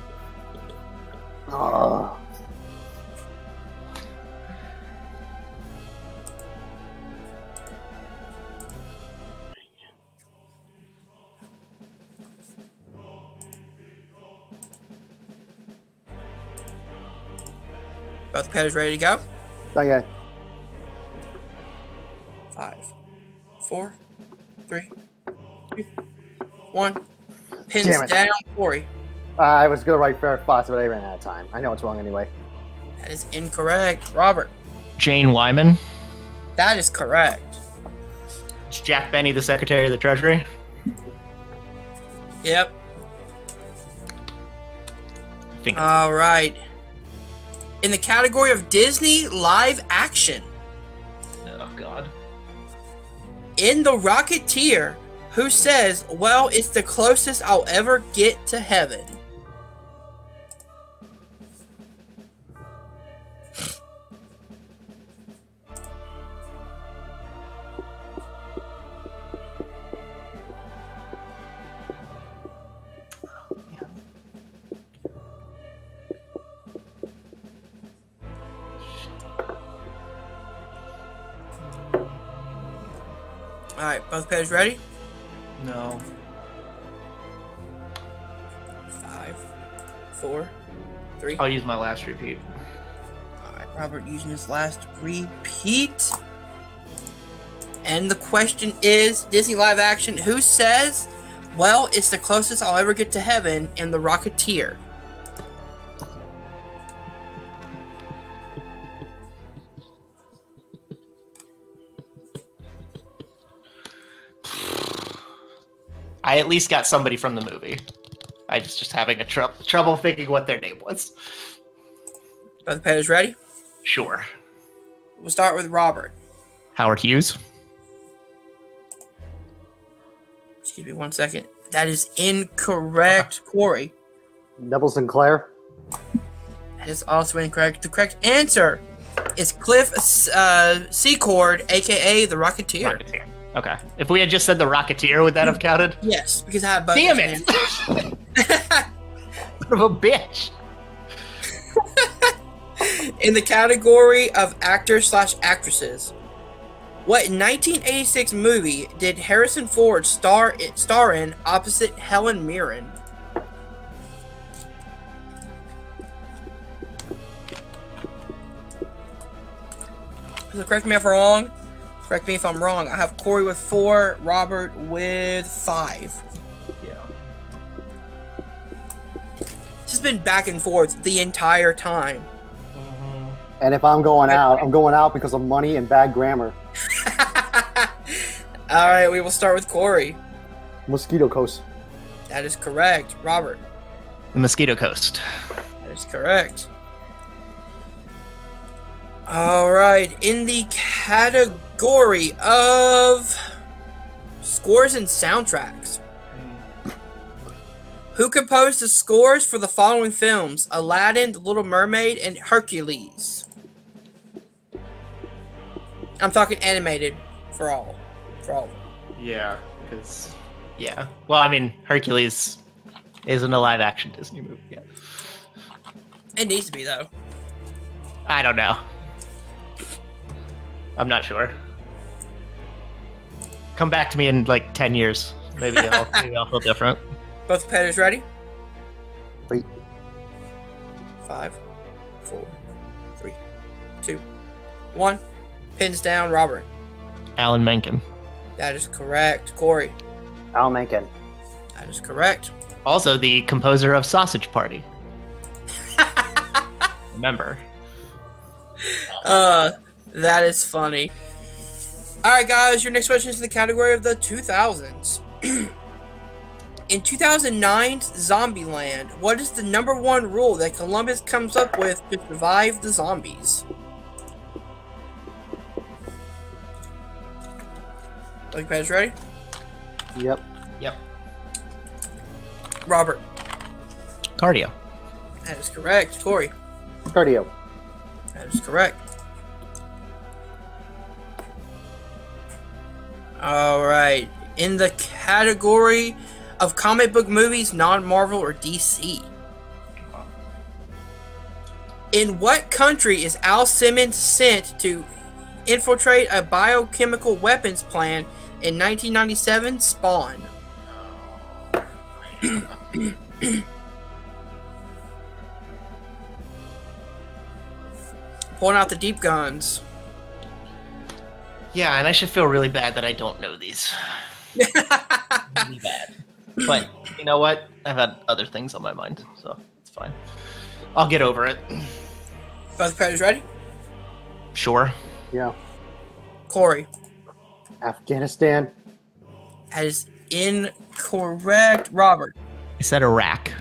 Oh. Both pairs ready to go? Okay. 5, 4, 3, 2, 1. Pins Damn it. down, Corey. I was gonna write fair spots, but I ran out of time. I know it's wrong anyway. That is incorrect. Robert. Jane Wyman. That is correct. Is Jack Benny the Secretary of the Treasury? Yep. I think All right. In the category of Disney live action, oh god. in The Rocketeer, who says, well, it's the closest I'll ever get to heaven? All right, both pairs ready? No. 5, 4, 3. I'll use my last repeat. All right, Robert using his last repeat. And the question is, Disney live action, who says, well, it's the closest I'll ever get to heaven in The Rocketeer? I at least got somebody from the movie. I was just having a trouble thinking what their name was. Both pairs ready? Sure. We'll start with Robert. Howard Hughes. Excuse me 1 second. That is incorrect, Corey. Neville Sinclair. That is also incorrect. The correct answer is Cliff Secord, aka the Rocketeer. Rocketeer. Okay. If we had just said the Rocketeer, would that have counted? Yes, because I have both. Damn it! Son of a bitch. In the category of actors/actresses, what 1986 movie did Harrison Ford star in opposite Helen Mirren? So correct me if I'm wrong. Correct me if I'm wrong. I have Corey with 4, Robert with 5. Yeah. This has been back and forth the entire time. And if I'm going out, I'm going out because of money and bad grammar. All right, we will start with Corey. Mosquito Coast. That is correct. Robert. The Mosquito Coast. That is correct. All right, in the category of scores and soundtracks, who composed the scores for the following films: Aladdin, The Little Mermaid, and Hercules? I'm talking animated for all of them. Yeah, because... Yeah. Well, I mean, Hercules isn't a live-action Disney movie yet. It needs to be, though. I don't know. I'm not sure. Come back to me in like 10 years. Maybe I'll feel different. Both competitors ready? Wait. 5, 4, 3, 2, 1. Pins down, Robert. Alan Menken. That is correct. Corey. Al Menken. That is correct. Also the composer of Sausage Party. Remember. That is funny. Alright guys, your next question is in the category of the 2000s. In 2009's Zombieland, what is the #1 rule that Columbus comes up with to survive the zombies? Are you guys ready? Yep. Yep. Robert. Cardio. That is correct. Corey. Cardio. That is correct. All right. In the category of comic book movies, non-Marvel or DC. In what country is Al Simmons sent to infiltrate a biochemical weapons plant in 1997 Spawn? Pulling out the deep guns. Yeah, and I should feel really bad that I don't know these. Really bad. But you know what? I've had other things on my mind, so it's fine. I'll get over it. Both players ready? Sure. Yeah. Corey. Afghanistan. That is incorrect. Robert. I said Iraq.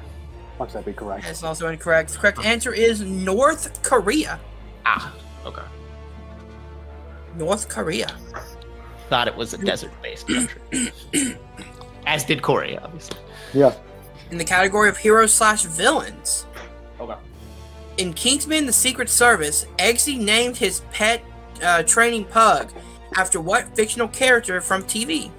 Must that be correct? That's also incorrect. The correct answer is North Korea. Ah, okay. North Korea. Thought it was a desert-based country. As did Corey, obviously. Yeah. In the category of heroes/villains. Okay. In Kingsman: The Secret Service, Eggsy named his pet training pug after what fictional character from TV?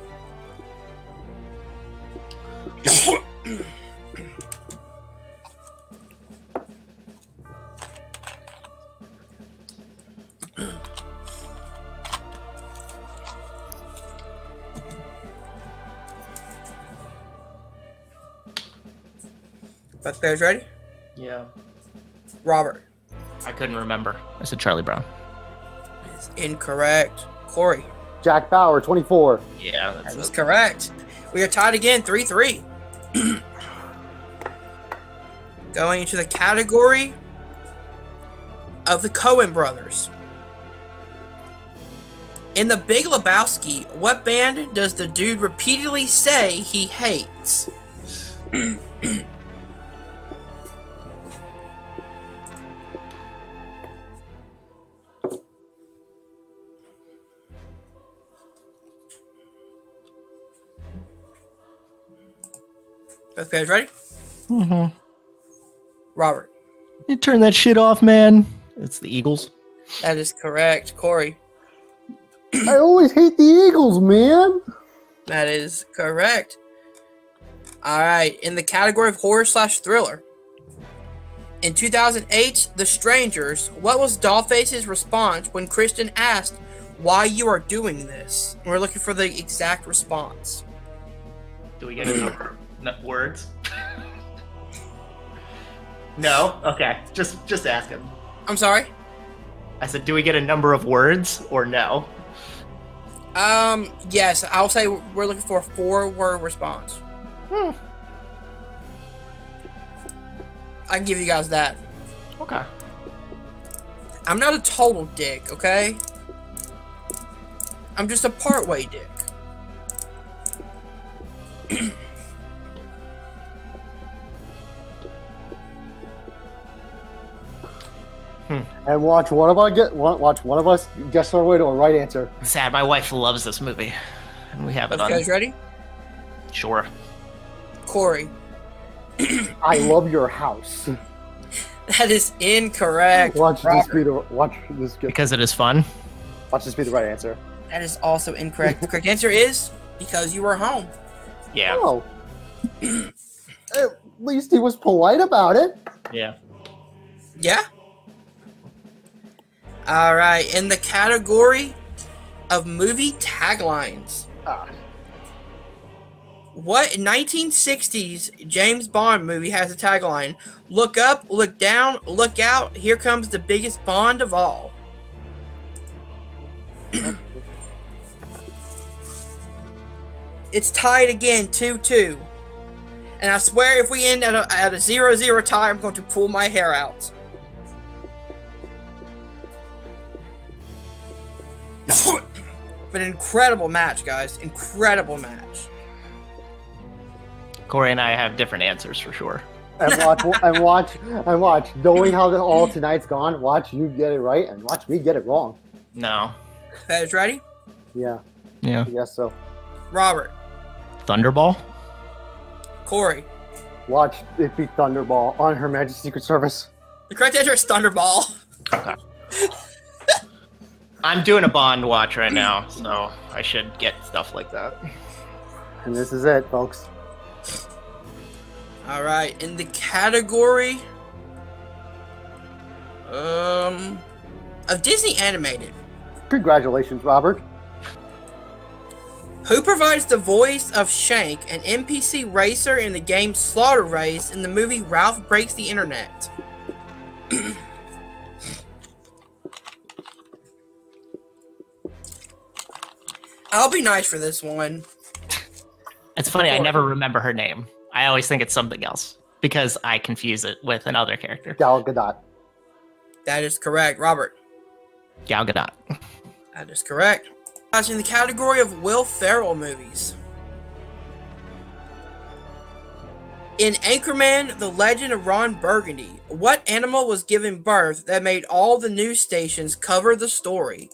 Both players ready? Yeah. Robert. I couldn't remember. I said Charlie Brown. It's incorrect. Corey. Jack Bauer, 24. Yeah, That that's is it. correct. We are tied again, 3-3. Going into the category of the Coen brothers. In The Big Lebowski, what band does the dude repeatedly say he hates? Both guys ready? Mm-hmm. Robert. You turn that shit off, man. It's the Eagles. That is correct. Corey. I always hate the Eagles, man. That is correct. All right. In the category of horror/thriller. In 2008, The Strangers, what was Dollface's response when Kristen asked why you are doing this? We're looking for the exact response. Do we get a number of words? No? Okay. Just ask him. I'm sorry? I said, do we get a number of words or no? Yes, I'll say we're looking for a 4-word response. I can give you guys that. Okay. I'm not a total dick, okay? I'm just a part-way dick. And watch one of us guess our way to a right answer. Sad, my wife loves this movie. And we have it You on. guys ready? Sure. Corey. I love your house. That is incorrect. Watch Robert. this Because it is fun. watch this be the right answer. That is also incorrect. The correct answer is because you were home. Yeah. Oh. At least he was polite about it. Yeah. Yeah? Alright, in the category of movie taglines. Ah. What 1960s James Bond movie has a tagline? Look up, look down, look out, here comes the biggest Bond of all. It's tied again, 2-2. And I swear if we end at a 0-0 tie, I'm going to pull my hair out. But an incredible match, guys. Incredible match. Corey and I have different answers for sure. And watch. Knowing how all tonight's gone, watch you get it right and watch me get it wrong. No. Guys ready? Yeah, Yeah. I guess so. Robert. Thunderball? Corey. Watch it be Thunderball on Her Majesty's Secret Service. The correct answer is Thunderball. Okay. I'm doing a Bond watch right now, so I should get stuff like that. And this is it, folks. All right, in the category of Disney animated, Congratulations, Robert. who provides the voice of Shank, an NPC racer in the game Slaughter Race in the movie Ralph Breaks the Internet? I'll be nice for this one. It's funny, I never remember her name. I always think it's something else because I confuse it with another character. Gal Gadot. That is correct, Robert. Gal Gadot. That is correct. In the category of Will Ferrell movies. In Anchorman, The Legend of Ron Burgundy, what animal was given birth that made all the news stations cover the story?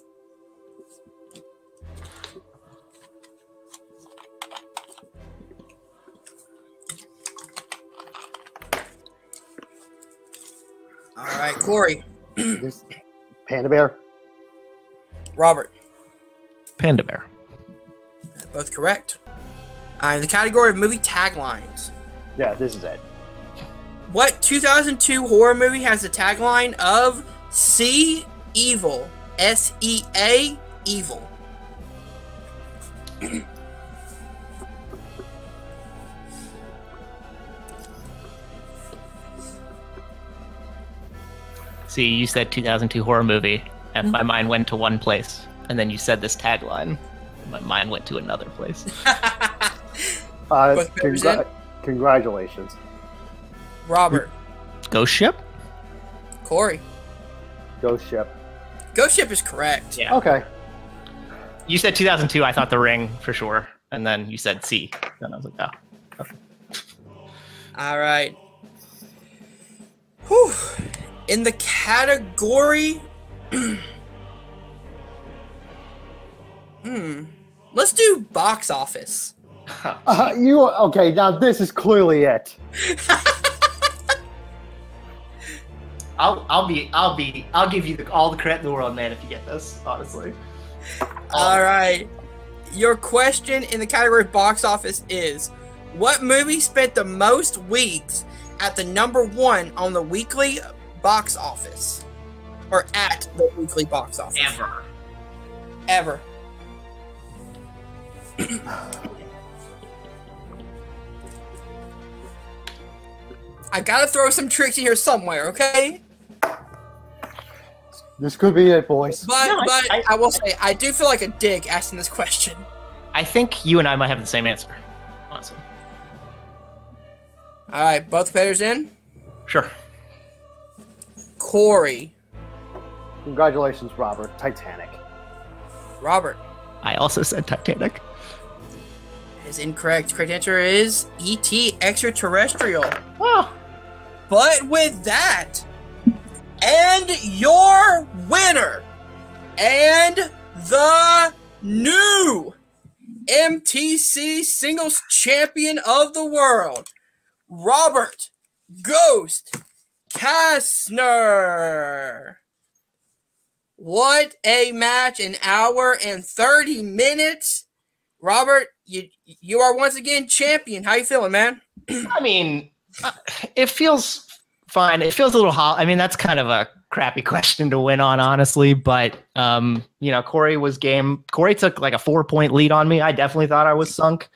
All right, Corey. Panda Bear. Robert. Panda Bear. Both correct. In the category of movie taglines. Yeah, this is it. What 2002 horror movie has the tagline of "See Evil"? S-E-A, evil. See, you said 2002 horror movie, and my mind went to one place. And then you said this tagline, and my mind went to another place. Congratulations. Robert. Ghost Ship? Corey. Ghost Ship. Ghost Ship is correct. Yeah. Okay. You said 2002, I thought The Ring for sure. And then you said C. And I was like, oh. Okay. All right. Whew. In the category... Let's do box office. Okay, now this is clearly it. I'll give you all the credit in the world, man, if you get this, honestly. All right. Your question in the category of box office is, what movie spent the most weeks at the #1 on the weekly box office? Or at the weekly box office? Ever. I gotta throw some tricks in here somewhere, okay? This could be it, boys. But I will say, I do feel like a dick asking this question. I think you and I might have the same answer, honestly. All right, both players in? Sure. Corey. Congratulations, Robert. Titanic. Robert. I also said Titanic. Is incorrect. Correct answer is E.T. Extraterrestrial. Oh. But with that, and your winner, and the new MTC Singles Champion of the World, Robert Ghost Castner. What a match, an hour and 30 minutes. Robert, you are once again champion. How you feeling, man? I mean, it feels fine. It feels a little hot. I mean, that's kind of a crappy question to win on, honestly. But, Corey was game. Corey took like a 4-point lead on me. I definitely thought I was sunk.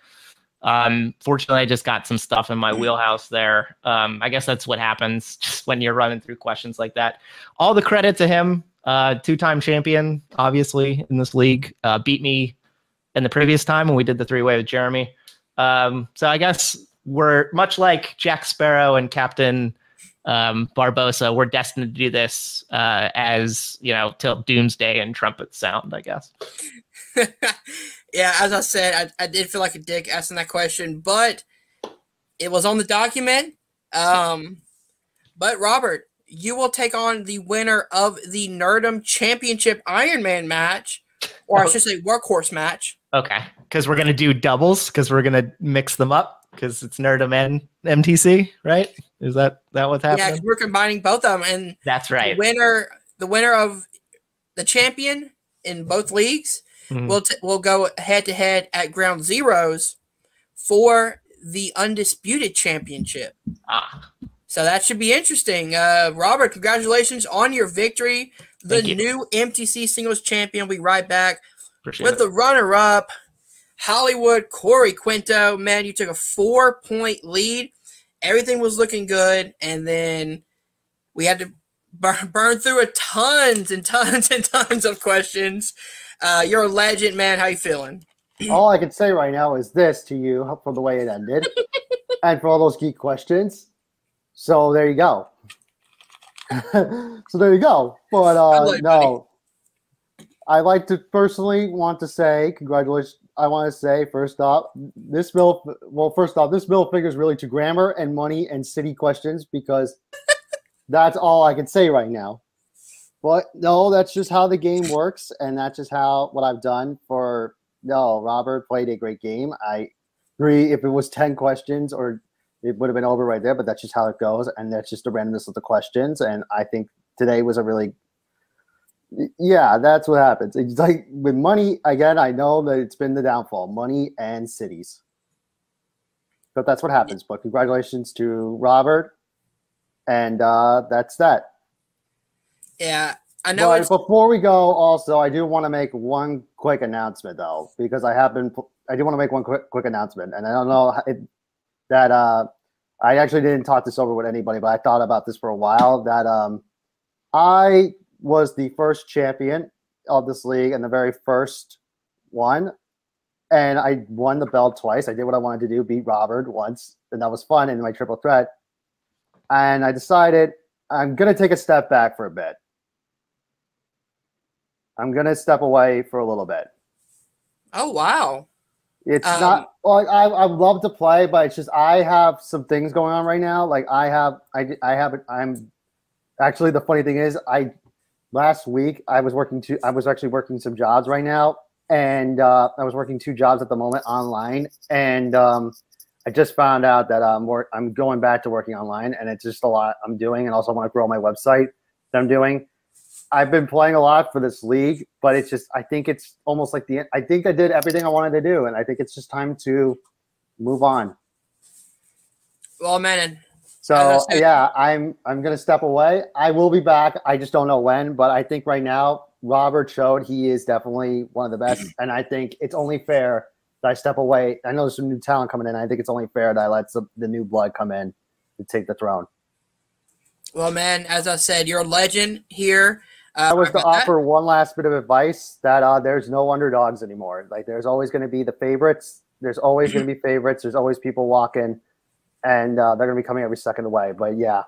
Fortunately, I just got some stuff in my wheelhouse there. I guess that's what happens just when you're running through questions like that. All the credit to him. 2-time champion, obviously, in this league. Beat me in the previous time when we did the 3-way with Jeremy. So I guess we're much like Jack Sparrow and Captain Barbosa. We're destined to do this as, till doomsday and trumpets sound, I guess. Yeah, as I said, I did feel like a dick asking that question, but it was on the document. But Robert, you will take on the winner of the Nerdum Championship Ironman match, or I should say workhorse match. Okay, because we're going to do doubles, because we're going to mix them up. because it's Nerdum and MTC, right? Is that what's Yeah, happening? 'cause we're combining both of them, and That's right. the winner of the champion in both leagues Mhm. will go head to head at Ground Zeroes for the undisputed championship. Ah, So that should be interesting. Robert, congratulations on your victory. The Thank you. new MTC Singles Champion. We right back appreciate with it. the runner-up, Hollywood Corey Quinto. Man, you took a 4-point lead. Everything was looking good, and then we had to burn through tons and tons and tons of questions. You're a legend, man. How you feeling? All I can say right now is this to you from the way it ended and for all those geek questions. So there you go. So there you go. But no, I like to personally want to say congratulations. I want to say first off, this bill figures really to grammar and money and city questions because that's all I can say right now. But no, that's just how the game works, and that's just what I've done for. No, Robert played a great game. I agree. If it was 10 questions, or it would have been over right there, but that's just how it goes, and that's just the randomness of the questions. And I think today was a really, yeah, that's what happens. It's like with money, again, I know that it's been the downfall, money and cities. But that's what happens. But congratulations to Robert, and that's that. Yeah, I know. But before we go, also, I do want to make one quick announcement, though, because I do want to make one quick announcement, and I don't know that I actually didn't talk this over with anybody, but I thought about this for a while. That I was the first champion of this league and the very first one, and I won the belt twice. I did what I wanted to do, beat Robert once, and that was fun in my triple threat. And I decided I'm gonna take a step back for a bit. I'm going to step away for a little bit. Oh, wow. It's not like I love to play, but it's just I have some things going on right now. Like I'm actually, the funny thing is last week I was actually working some jobs right now, and I was working 2 jobs at the moment online, and I just found out that I'm going back to working online, and it's just a lot I'm doing, and also I want to grow my website that I'm doing. I've been playing a lot for this league, but it's just, I think it's almost like I think I did everything I wanted to do, and I think it's just time to move on. Well, man. So yeah, I'm going to step away. I will be back. I just don't know when, but I think right now Robert showed he is definitely one of the best, and I think it's only fair that I step away. I know there's some new talent coming in. I think it's only fair that I let the new blood come in to take the throne. Well, man, as I said, you're a legend here. I was to offer one last bit of advice that there's no underdogs anymore. Like there's always going to be the favorites. There's always going to be favorites. There's always people walking, and they're going to be coming every second away. But yeah,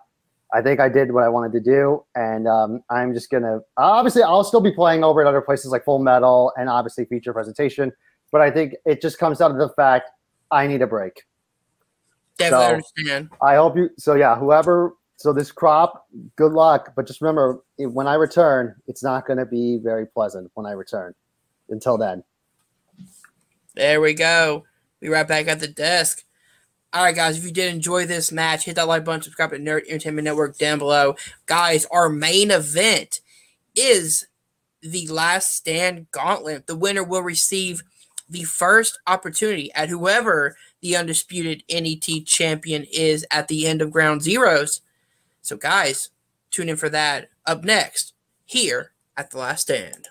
I think I did what I wanted to do, and I'm just going to obviously I'll still be playing over at other places like Full Metal and obviously Feature Presentation. But I think it just comes down to the fact I need a break. Definitely understand. I hope you. So yeah, whoever. So this crop, good luck. But just remember, when I return, it's not going to be very pleasant when I return. Until then. There we go. Be right back at the desk. All right, guys, if you did enjoy this match, hit that like button, subscribe to Nerd Entertainment Network down below. Guys, our main event is the Last Stand Gauntlet. The winner will receive the first opportunity at whoever the undisputed NET champion is at the end of Ground Zeroes. So, guys, tune in for that up next here at The Last Stand.